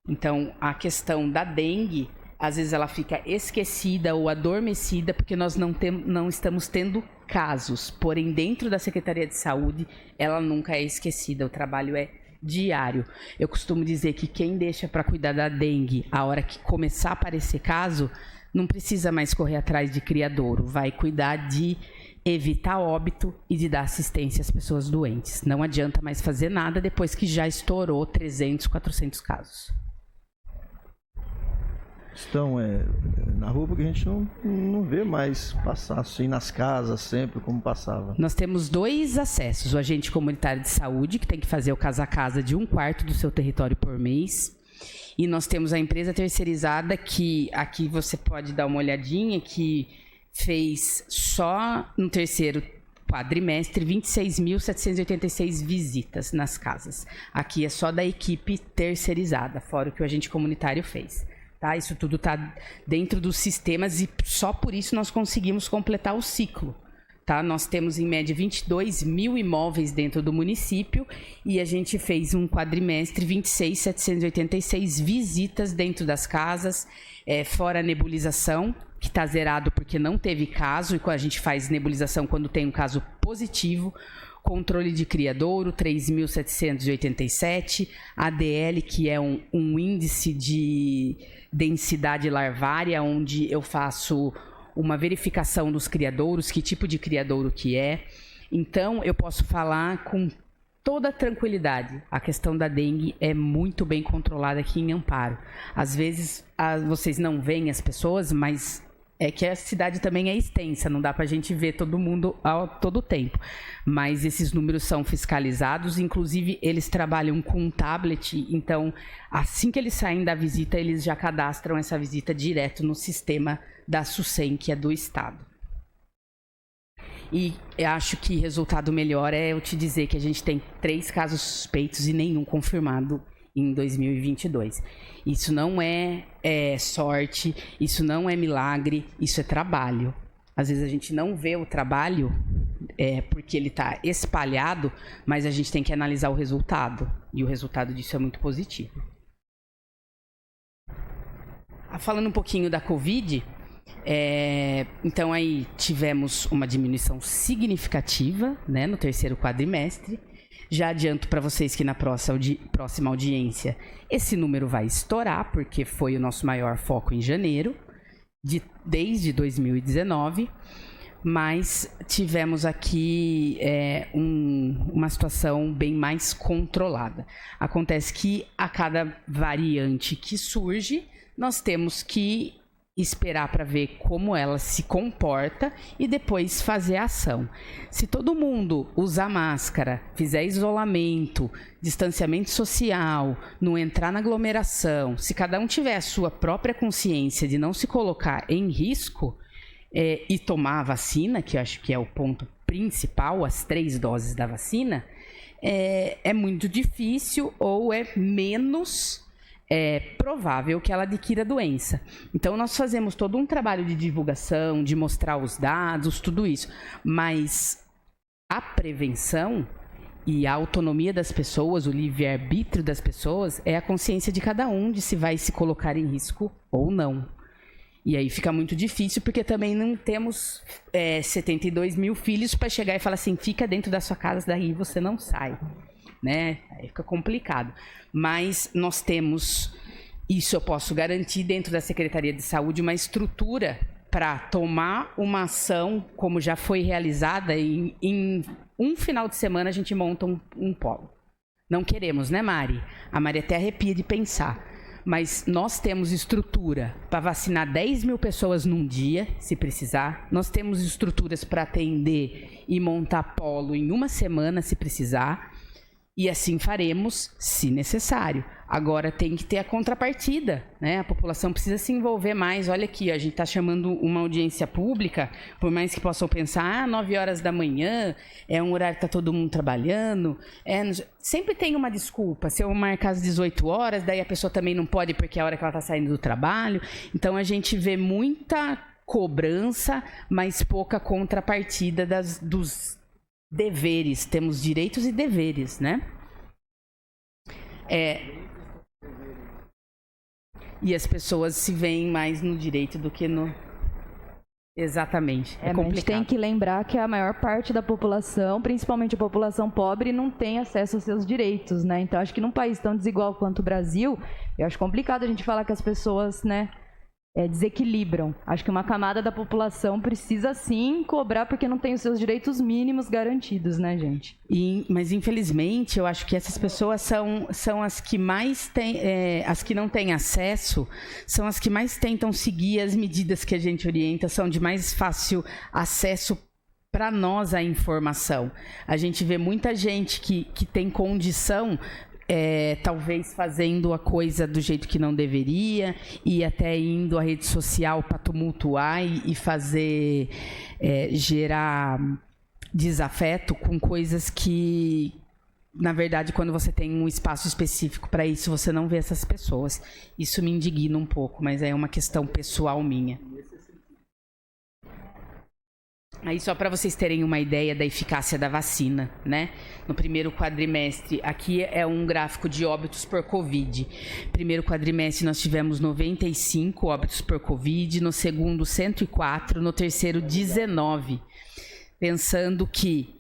Speaker 2: Então, a questão da dengue, às vezes ela fica esquecida ou adormecida porque nós não estamos tendo casos. Porém, dentro da Secretaria de Saúde, ela nunca é esquecida. O trabalho é diário. Eu costumo dizer que quem deixa para cuidar da dengue, a hora que começar a aparecer caso, não precisa mais correr atrás de criadouro. Vai cuidar de evitar óbito e de dar assistência às pessoas doentes. Não adianta mais fazer nada depois que já estourou 300, 400 casos.
Speaker 3: Estão na rua porque a gente não vê mais passar assim nas casas sempre como passava.
Speaker 2: Nós temos 2 acessos: o agente comunitário de saúde, que tem que fazer o casa a casa de 1/4 do seu território por mês, e nós temos a empresa terceirizada, que aqui você pode dar uma olhadinha, que fez só no terceiro quadrimestre 26.786 visitas nas casas. Aqui é só da equipe terceirizada, fora o que o agente comunitário fez. Tá? Isso tudo está dentro dos sistemas e só por isso nós conseguimos completar o ciclo. Tá? Nós temos em média 22 mil imóveis dentro do município e a gente fez um quadrimestre 26.786 visitas dentro das casas, fora a nebulização, que está zerado porque não teve caso, e a gente faz nebulização quando tem um caso positivo. Controle de criadouro, 3.787, ADL, que é um índice de densidade larvária, onde eu faço uma verificação dos criadouros, que tipo de criadouro que é. Então, eu posso falar com toda tranquilidade. A questão da dengue é muito bem controlada aqui em Amparo. Às vezes, vocês não veem as pessoas, mas é que a cidade também é extensa, não dá para a gente ver todo mundo a todo tempo. Mas esses números são fiscalizados, inclusive eles trabalham com um tablet, então assim que eles saem da visita, eles já cadastram essa visita direto no sistema da SUSEM, que é do Estado. E eu acho que resultado melhor é eu te dizer que a gente tem 3 casos suspeitos e nenhum confirmado em 2022. Isso não é sorte, isso não é milagre, isso é trabalho. Às vezes a gente não vê o trabalho porque ele está espalhado, mas a gente tem que analisar o resultado. E o resultado disso é muito positivo. Falando um pouquinho da Covid, então aí tivemos uma diminuição significativa, né, no terceiro quadrimestre. Já adianto para vocês que na próxima audiência esse número vai estourar, porque foi o nosso maior foco em janeiro, desde 2019. Mas tivemos aqui uma situação bem mais controlada. Acontece que a cada variante que surge, nós temos que esperar para ver como ela se comporta e depois fazer a ação. Se todo mundo usar máscara, fizer isolamento, distanciamento social, não entrar na aglomeração, se cada um tiver a sua própria consciência de não se colocar em risco e tomar a vacina, que eu acho que é o ponto principal, as 3 doses da vacina, é muito difícil ou é menos provável que ela adquira a doença. Então, nós fazemos todo um trabalho de divulgação, de mostrar os dados, tudo isso. Mas a prevenção e a autonomia das pessoas, o livre-arbítrio das pessoas, é a consciência de cada um de se vai se colocar em risco ou não. E aí fica muito difícil, porque também não temos 72 mil filhos para chegar e falar assim, fica dentro da sua casa, daí você não sai. Né? Aí fica complicado. Mas nós temos, isso eu posso garantir, dentro da Secretaria de Saúde, uma estrutura para tomar uma ação, como já foi realizada, em um final de semana a gente monta um polo. Não queremos, né, Mari? A Mari até arrepia de pensar. Mas nós temos estrutura para vacinar 10 mil pessoas num dia, se precisar. Nós temos estruturas para atender e montar polo em uma semana, se precisar. E assim faremos, se necessário. Agora tem que ter a contrapartida, né? A população precisa se envolver mais. Olha aqui, a gente está chamando uma audiência pública, por mais que possam pensar, 9 horas da manhã, é um horário que está todo mundo trabalhando. Sempre tem uma desculpa. Se eu marcar às 18 horas, daí a pessoa também não pode porque é a hora que ela está saindo do trabalho. Então a gente vê muita cobrança, mas pouca contrapartida dos deveres. Temos direitos e deveres, né? E as pessoas se veem mais no direito do que no... Exatamente.
Speaker 5: A gente tem que lembrar que a maior parte da população, principalmente a população pobre, não tem acesso aos seus direitos, né? Então, acho que num país tão desigual quanto o Brasil, eu acho complicado a gente falar que as pessoas, né, desequilibram. Acho que uma camada da população precisa sim cobrar porque não tem os seus direitos mínimos garantidos, né, gente?
Speaker 2: Mas infelizmente eu acho que essas pessoas são as que mais têm, as que não têm acesso, são as que mais tentam seguir as medidas que a gente orienta, são de mais fácil acesso para nós a informação. A gente vê muita gente que tem condição, talvez fazendo a coisa do jeito que não deveria e até indo à rede social para tumultuar e fazer gerar desafeto com coisas que, na verdade, quando você tem um espaço específico para isso, você não vê essas pessoas. Isso me indigna um pouco, mas é uma questão pessoal minha. Aí só para vocês terem uma ideia da eficácia da vacina, né? No primeiro quadrimestre, aqui é um gráfico de óbitos por Covid. Primeiro quadrimestre nós tivemos 95 óbitos por Covid, no segundo 104, no terceiro 19. Pensando que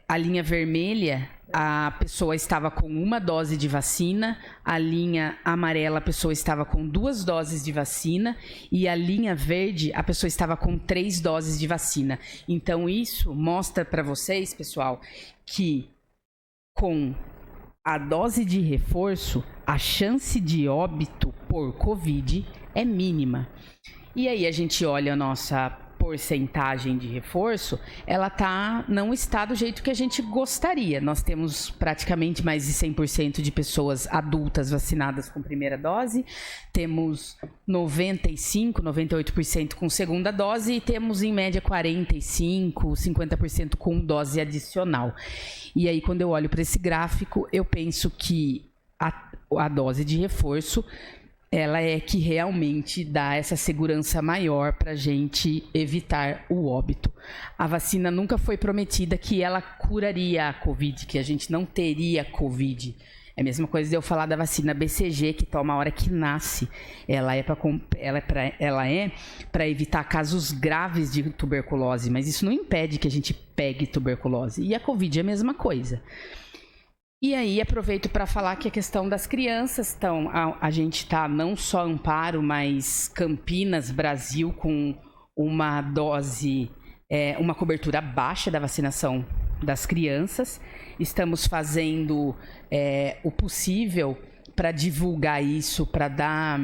Speaker 2: a linha vermelha, a pessoa estava com 1 dose de vacina, a linha amarela, a pessoa estava com 2 doses de vacina e a linha verde, a pessoa estava com 3 doses de vacina. Então, isso mostra para vocês, pessoal, que com a dose de reforço, a chance de óbito por Covid é mínima. E aí a gente olha a nossa porcentagem de reforço, ela não está do jeito que a gente gostaria. Nós temos praticamente mais de 100% de pessoas adultas vacinadas com primeira dose, temos 95%, 98% com segunda dose e temos em média 45%, 50% com dose adicional. E aí, quando eu olho para esse gráfico, eu penso que a dose de reforço ela é que realmente dá essa segurança maior para a gente evitar o óbito. A vacina nunca foi prometida que ela curaria a Covid, que a gente não teria Covid. É a mesma coisa de eu falar da vacina BCG, que toma a hora que nasce. Ela é para evitar casos graves de tuberculose, mas isso não impede que a gente pegue tuberculose. E a Covid é a mesma coisa. E aí aproveito para falar que a questão das crianças, então, a gente está não só Amparo, mas Campinas, Brasil, com uma dose, uma cobertura baixa da vacinação das crianças. Estamos fazendo o possível para divulgar isso, para dar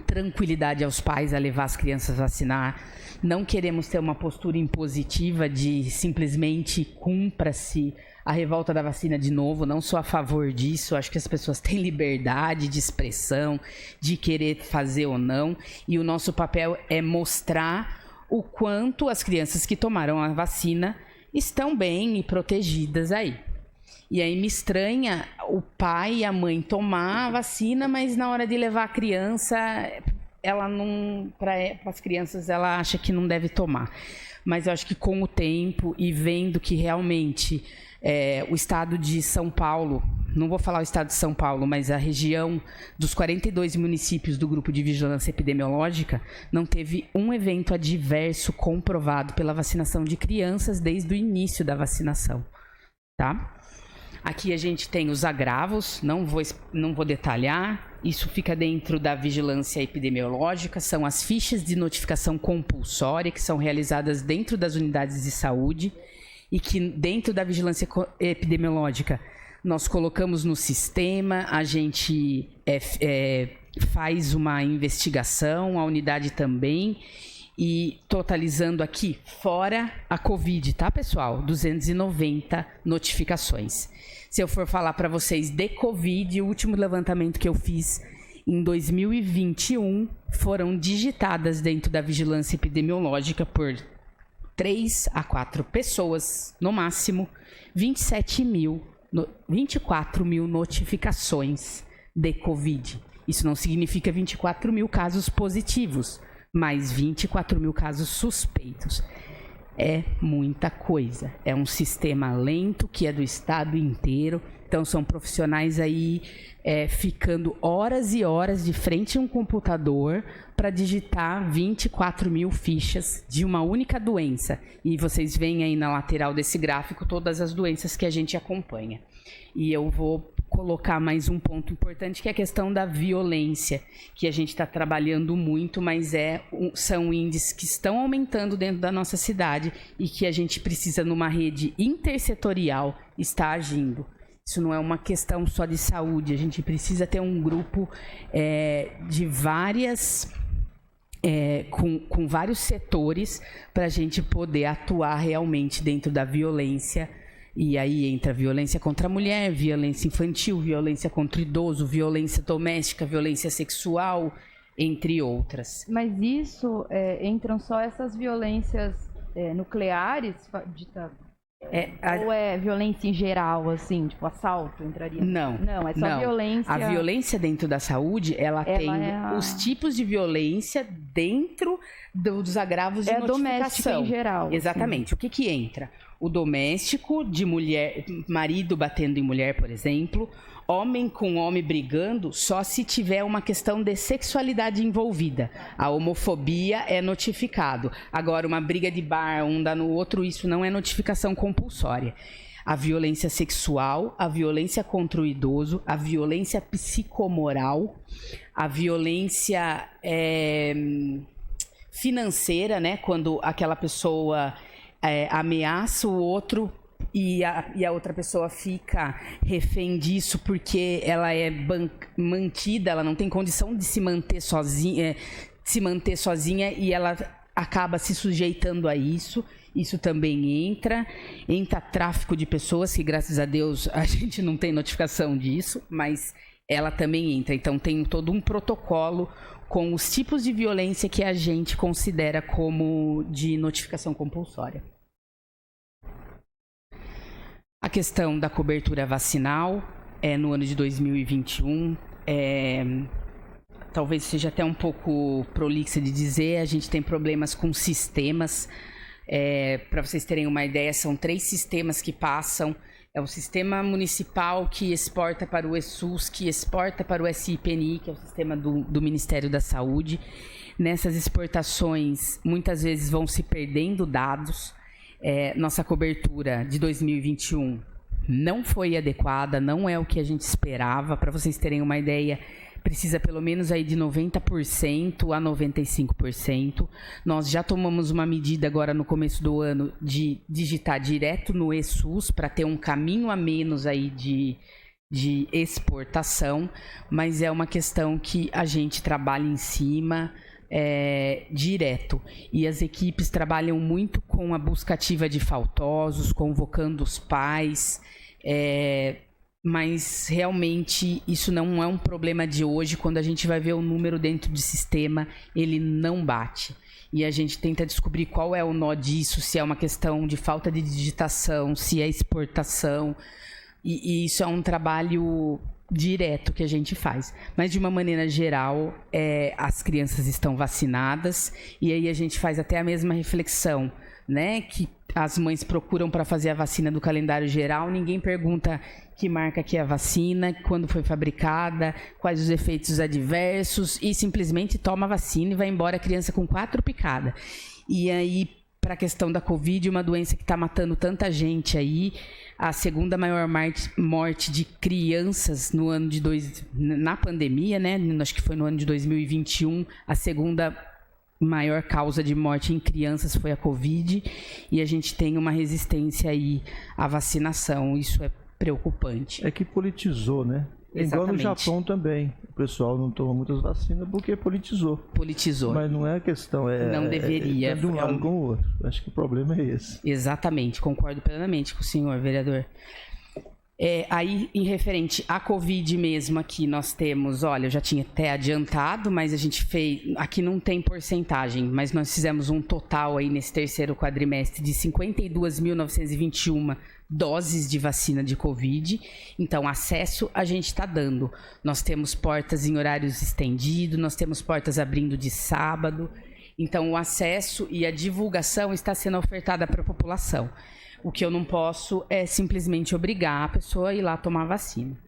Speaker 2: tranquilidade aos pais a levar as crianças a vacinar. Não queremos ter uma postura impositiva de simplesmente cumpra-se a revolta da vacina de novo. Não sou a favor disso. Acho que as pessoas têm liberdade de expressão, de querer fazer ou não. E o nosso papel é mostrar o quanto as crianças que tomaram a vacina estão bem e protegidas aí. E aí me estranha o pai e a mãe tomar a vacina, mas na hora de levar a criança, ela não, para as crianças, ela acha que não deve tomar. Mas eu acho que com o tempo e vendo que realmente o estado de São Paulo, não vou falar o estado de São Paulo, mas a região dos 42 municípios do grupo de vigilância epidemiológica não teve um evento adverso comprovado pela vacinação de crianças desde o início da vacinação, tá? Aqui a gente tem os agravos, não vou detalhar, isso fica dentro da vigilância epidemiológica, são as fichas de notificação compulsória que são realizadas dentro das unidades de saúde e que dentro da vigilância epidemiológica nós colocamos no sistema, a gente faz uma investigação, a unidade também, e totalizando aqui, fora a Covid, tá, pessoal? 290 notificações. Se eu for falar para vocês de Covid, o último levantamento que eu fiz em 2021 foram digitadas dentro da vigilância epidemiológica por 3 a 4 pessoas, no máximo, 24 mil notificações de Covid. Isso não significa 24 mil casos positivos, mas 24 mil casos suspeitos. É muita coisa. É um sistema lento que é do estado inteiro. Então, são profissionais aí ficando horas e horas de frente a um computador para digitar 24 mil fichas de uma única doença. E vocês veem aí na lateral desse gráfico todas as doenças que a gente acompanha. E eu vou colocar mais um ponto importante, que é a questão da violência, que a gente está trabalhando muito, mas são índices que estão aumentando dentro da nossa cidade e que a gente precisa, numa rede intersetorial, estar agindo. Isso não é uma questão só de saúde, a gente precisa ter um grupo de várias... com vários setores para a gente poder atuar realmente dentro da violência. E aí entra violência contra a mulher, violência infantil, violência contra o idoso, violência doméstica, violência sexual, entre outras.
Speaker 5: Mas isso, entram só essas violências nucleares? Ou é violência em geral, assim, tipo assalto entraria?
Speaker 2: Não.
Speaker 5: Não, é só violência...
Speaker 2: A violência dentro da saúde, ela tem os tipos de violência dentro dos agravos de notificação.
Speaker 5: Doméstica em geral.
Speaker 2: Exatamente. Assim. O que entra? O doméstico, de mulher, marido batendo em mulher, por exemplo, homem com homem brigando, só se tiver uma questão de sexualidade envolvida. A homofobia é notificado. Agora, uma briga de bar, um dá no outro, isso não é notificação compulsória. A violência sexual, a violência contra o idoso, a violência psicomoral, a violência financeira, né? Quando aquela pessoa ameaça o outro e a outra pessoa fica refém disso porque ela é mantida, ela não tem condição de se manter sozinha e ela acaba se sujeitando a isso. Isso também entra tráfico de pessoas, que graças a Deus a gente não tem notificação disso, mas ela também entra. Então tem todo um protocolo com os tipos de violência que a gente considera como de notificação compulsória. A questão da cobertura vacinal no ano de 2021, talvez seja até um pouco prolixa de dizer, a gente tem problemas com sistemas. Para vocês terem uma ideia, são 3 sistemas que passam. É o sistema municipal que exporta para o ESUS, que exporta para o SIPNI, que é o sistema do Ministério da Saúde. Nessas exportações, muitas vezes vão se perdendo dados. Nossa cobertura de 2021 não foi adequada, não é o que a gente esperava. Para vocês terem uma ideia, precisa pelo menos aí de 90% a 95%. Nós já tomamos uma medida agora no começo do ano de digitar direto no ESUS para ter um caminho a menos aí de exportação, mas é uma questão que a gente trabalha em cima direto. E as equipes trabalham muito com a busca ativa de faltosos, convocando os pais, mas realmente isso não é um problema de hoje. Quando a gente vai ver o número dentro do sistema, ele não bate. E a gente tenta descobrir qual é o nó disso, se é uma questão de falta de digitação, se é exportação. E isso é um trabalho direto que a gente faz. Mas, de uma maneira geral, as crianças estão vacinadas. E aí a gente faz até a mesma reflexão, né? Que as mães procuram para fazer a vacina do calendário geral. Ninguém pergunta que marca que é a vacina, quando foi fabricada, quais os efeitos adversos. E simplesmente toma a vacina e vai embora a criança com 4 picadas. E aí, para a questão da Covid, uma doença que está matando tanta gente aí, a segunda maior morte de crianças no ano na pandemia, né? Acho que foi no ano de 2021, a segunda maior causa de morte em crianças foi a Covid, e a gente tem uma resistência aí à vacinação. Isso é preocupante.
Speaker 3: É que politizou, né? Igual no Japão também. O pessoal não toma muitas vacinas porque politizou.
Speaker 2: Politizou.
Speaker 3: Mas não é a questão.
Speaker 2: Não deveria.
Speaker 3: De um lado com o outro. Acho que o problema é esse.
Speaker 2: Exatamente. Concordo plenamente com o senhor, vereador. Aí, em referente à Covid mesmo, aqui nós temos, olha, eu já tinha até adiantado, mas a gente fez, aqui não tem porcentagem, mas nós fizemos um total aí nesse terceiro quadrimestre de 52.921 doses de vacina de Covid. Então, acesso a gente está dando. Nós temos portas em horários estendidos, nós temos portas abrindo de sábado. Então, o acesso e a divulgação está sendo ofertada para a população. O que eu não posso é simplesmente obrigar a pessoa a ir lá tomar a vacina.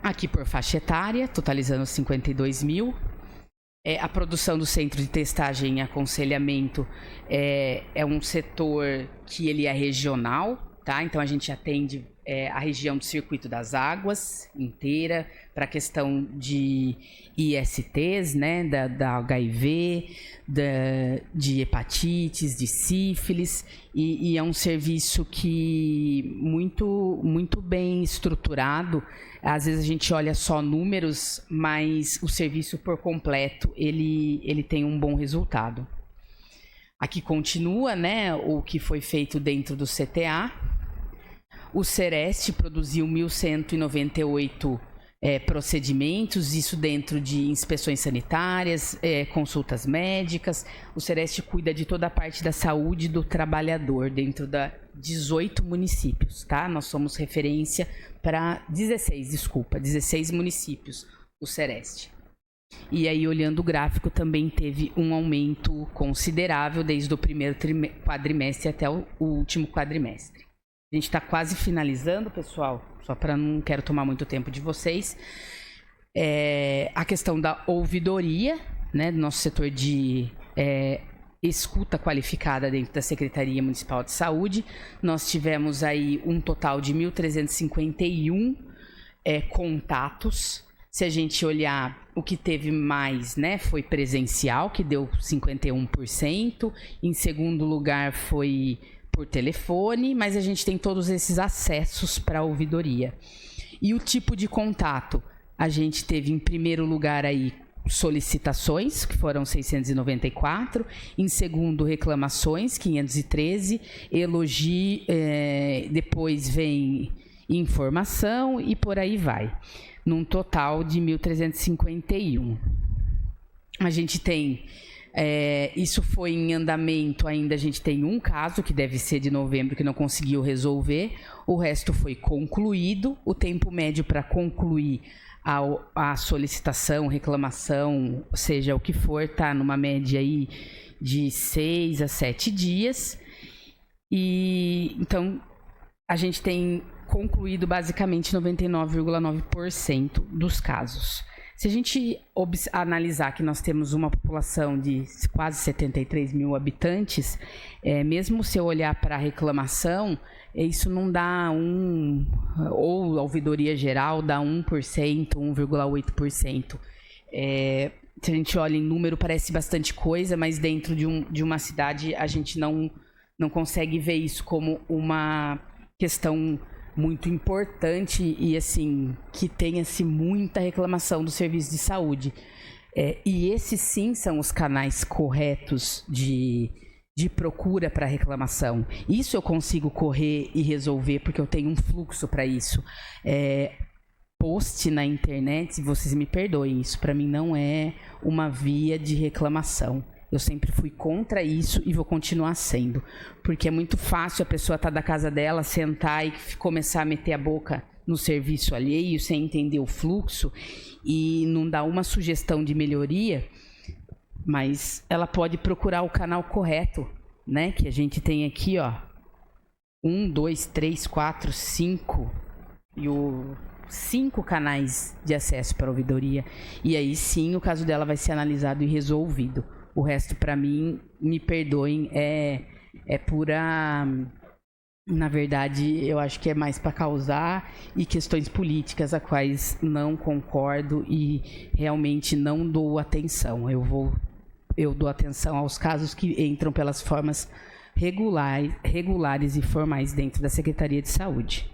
Speaker 2: Aqui por faixa etária, totalizando 52 mil. A produção do Centro de Testagem e Aconselhamento é um setor que ele é regional, tá? Então a gente atende a região do Circuito das Águas inteira, para a questão de ISTs, né, da HIV, de hepatites, de sífilis, e é um serviço que muito bem estruturado. Às vezes a gente olha só números, mas o serviço por completo, ele tem um bom resultado. Aqui continua, né, o que foi feito dentro do CTA. O Sereste produziu 1.198 procedimentos, isso dentro de inspeções sanitárias, consultas médicas. O Sereste cuida de toda a parte da saúde do trabalhador dentro da 18 municípios, tá? Nós somos referência para 16 municípios, o Sereste. E aí, olhando o gráfico, também teve um aumento considerável desde o primeiro quadrimestre até o último quadrimestre. A gente está quase finalizando, pessoal, só para não quero tomar muito tempo de vocês. A questão da ouvidoria, né, do nosso setor de escuta qualificada dentro da Secretaria Municipal de Saúde. Nós tivemos aí um total de 1.351 contatos. Se a gente olhar, o que teve mais, né, foi presencial, que deu 51%. Em segundo lugar foi por telefone, mas a gente tem todos esses acessos para a ouvidoria. E o tipo de contato? A gente teve em primeiro lugar aí solicitações, que foram 694. Em segundo, reclamações, 513. Elogio, depois vem informação e por aí vai. Num total de 1.351. A gente tem... isso foi em andamento ainda, a gente tem um caso que deve ser de novembro que não conseguiu resolver, o resto foi concluído, o tempo médio para concluir a solicitação, reclamação, seja o que for, está numa média aí de 6 a 7 dias, e então a gente tem concluído basicamente 99,9% dos casos. Se a gente analisar que nós temos uma população de quase 73 mil habitantes, mesmo se eu olhar para a reclamação, isso não dá ou a ouvidoria geral dá 1%, 1,8%. Se a gente olha em número, parece bastante coisa, mas dentro de uma cidade a gente não consegue ver isso como uma questão muito importante e assim que tenha-se muita reclamação do serviço de saúde. E esses sim são os canais corretos de procura para reclamação. Isso eu consigo correr e resolver porque eu tenho um fluxo para isso. Post na internet, vocês me perdoem, isso para mim não é uma via de reclamação. Eu sempre fui contra isso e vou continuar sendo. Porque é muito fácil a pessoa estar da casa dela, sentar e começar a meter a boca no serviço alheio, sem entender o fluxo, e não dar uma sugestão de melhoria, mas ela pode procurar o canal correto, né? Que a gente tem aqui, ó, 1, 2, 3, 4, 5, e 5 canais de acesso para a ouvidoria. E aí sim o caso dela vai ser analisado e resolvido. O resto, para mim, me perdoem, é pura... Na verdade, eu acho que é mais para causar e questões políticas a quais não concordo e realmente não dou atenção. Eu dou atenção aos casos que entram pelas formas regulares e formais dentro da Secretaria de Saúde.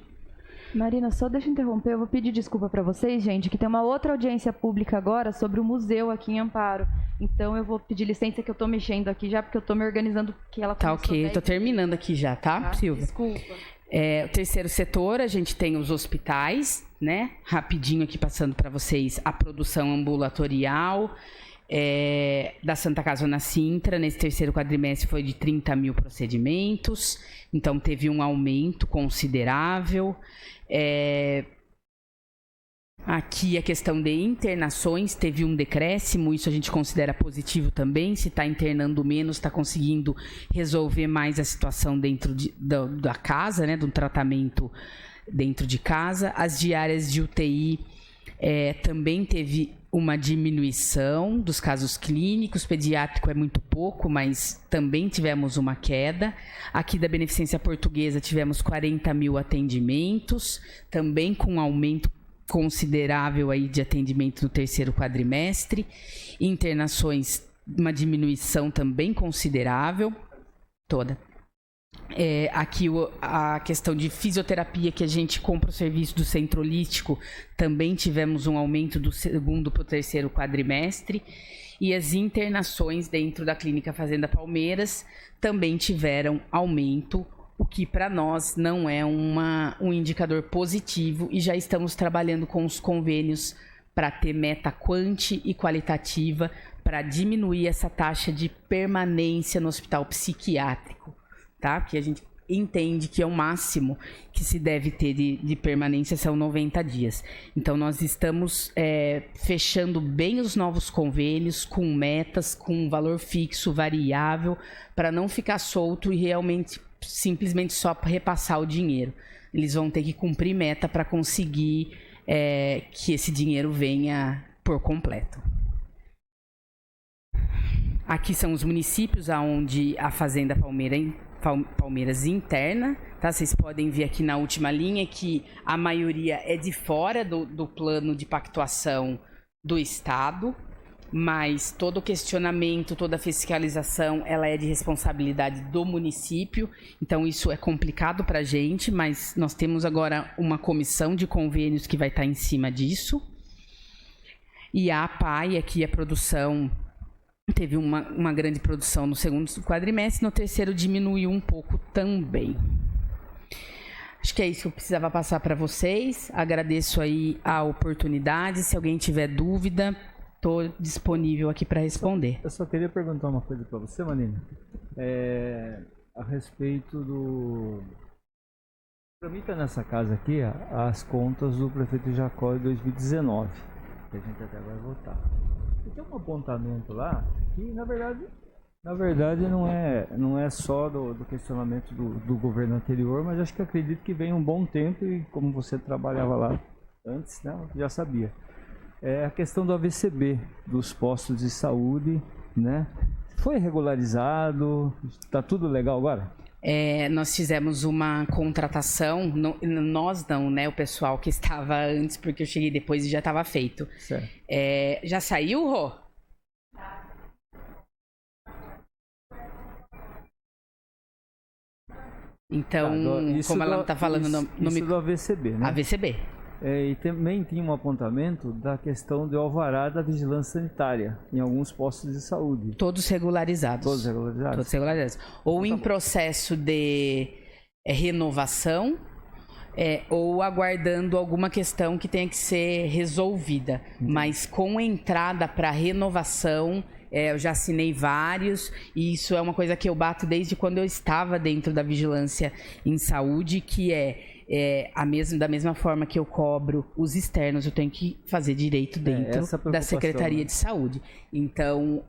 Speaker 5: Marina, só deixa eu interromper, eu vou pedir desculpa para vocês, gente, que tem uma outra audiência pública agora sobre o museu aqui em Amparo. Então eu vou pedir licença que eu tô mexendo aqui já, porque eu tô me organizando que ela
Speaker 2: tá ok, eu tô terminando aqui já, tá, Silvia?
Speaker 5: Desculpa.
Speaker 2: O terceiro setor, a gente tem os hospitais, né? Rapidinho aqui passando para vocês a produção ambulatorial da Santa Casa na Sintra. Nesse terceiro quadrimestre foi de 30 mil procedimentos, então teve um aumento considerável. Aqui a questão de internações teve um decréscimo, isso a gente considera positivo também. Se está internando menos, está conseguindo resolver mais a situação dentro da casa, né, do tratamento dentro de casa. As diárias de UTI também teve uma diminuição dos casos clínicos, pediátrico é muito pouco, mas também tivemos uma queda. Aqui da Beneficência Portuguesa tivemos 40 mil atendimentos, também com um aumento considerável aí de atendimento no terceiro quadrimestre. Internações, uma diminuição também considerável, toda. Aqui a questão de fisioterapia, que a gente compra o serviço do centro holístico, também tivemos um aumento do segundo para o terceiro quadrimestre. E as internações dentro da Clínica Fazenda Palmeiras também tiveram aumento, o que para nós não é um indicador positivo, e já estamos trabalhando com os convênios para ter meta quanti e qualitativa para diminuir essa taxa de permanência no hospital psiquiátrico, tá? Porque a gente entende que é o máximo que se deve ter de permanência são 90 dias. Então nós estamos fechando bem os novos convênios com metas, com valor fixo, variável, para não ficar solto e realmente simplesmente só repassar o dinheiro. Eles vão ter que cumprir meta para conseguir que esse dinheiro venha por completo. Aqui são os municípios onde a Fazenda Palmeiras interna, tá? Vocês podem ver aqui na última linha que a maioria é de fora do plano de pactuação do Estado, mas todo o questionamento, toda a fiscalização, ela é de responsabilidade do município. Então isso é complicado para a gente, mas nós temos agora uma comissão de convênios que vai estar em cima disso. E a APAI, aqui a produção, teve uma grande produção no segundo quadrimestre, no terceiro diminuiu um pouco também. Acho que é isso que eu precisava passar para vocês. Agradeço aí a oportunidade. Se alguém tiver dúvida, estou disponível aqui para responder.
Speaker 1: Eu só queria perguntar uma coisa para você, Marina. A respeito do... Tramita nessa casa aqui as contas do prefeito Jacó de 2019, que a gente até vai votar. E tem um apontamento lá que, na verdade não é só do questionamento do governo anterior, mas acho que acredito que vem um bom tempo e como você trabalhava lá antes, né, já sabia. É a questão do AVCB, dos postos de saúde, né? Foi regularizado? Está tudo legal agora?
Speaker 2: Nós fizemos uma contratação, nós não, né? O pessoal que estava antes, porque eu cheguei depois e já estava feito.
Speaker 1: Certo.
Speaker 2: Já saiu, Rô? Então, como ela está falando
Speaker 1: isso do AVCB, né?
Speaker 2: AVCB.
Speaker 1: E também tinha um apontamento da questão do alvará da vigilância sanitária em alguns postos de saúde.
Speaker 2: Todos regularizados.
Speaker 1: Todos regularizados? Todos
Speaker 2: regularizados. Ou em processo de renovação, ou aguardando alguma questão que tenha que ser resolvida. Mas com entrada para renovação, eu já assinei vários, e isso é uma coisa que eu bato desde quando eu estava dentro da vigilância em saúde, que da mesma forma que eu cobro os externos, eu tenho que fazer direito dentro da Secretaria de Saúde. Então,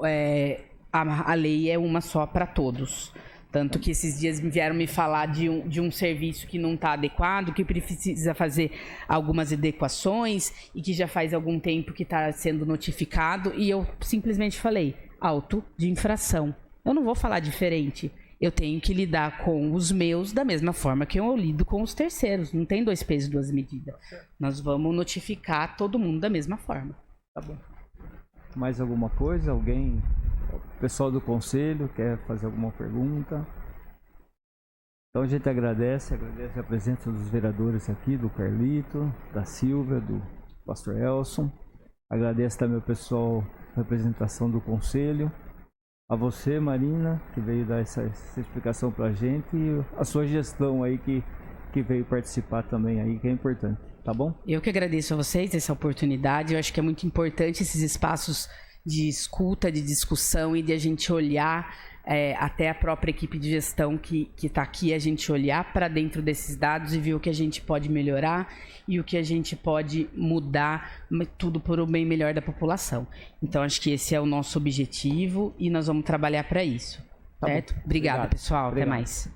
Speaker 2: a lei é uma só para todos. Tanto que esses dias vieram me falar de um serviço que não está adequado, que precisa fazer algumas adequações e que já faz algum tempo que está sendo notificado. E eu simplesmente falei, auto de infração. Eu não vou falar diferente. Eu tenho que lidar com os meus da mesma forma que eu lido com os terceiros. Não tem 2 pesos e 2 medidas. Nós vamos notificar todo mundo da mesma forma.
Speaker 1: Tá bom. Mais alguma coisa? Alguém... O pessoal do conselho quer fazer alguma pergunta? Então a gente agradece a presença dos vereadores aqui, do Carlito, da Silvia, do pastor Elson. Agradece também o pessoal, a representação do conselho. A você, Marina, que veio dar essa explicação pra gente, e a sua gestão aí que veio participar também aí, que é importante, tá bom?
Speaker 2: Eu que agradeço a vocês essa oportunidade. Eu acho que é muito importante esses espaços de escuta, de discussão e de a gente olhar, até a própria equipe de gestão que está aqui, a gente olhar para dentro desses dados e ver o que a gente pode melhorar e o que a gente pode mudar, tudo por um bem melhor da população. Então, acho que esse é o nosso objetivo e nós vamos trabalhar para isso, certo? Obrigada, pessoal. Obrigado. Até mais.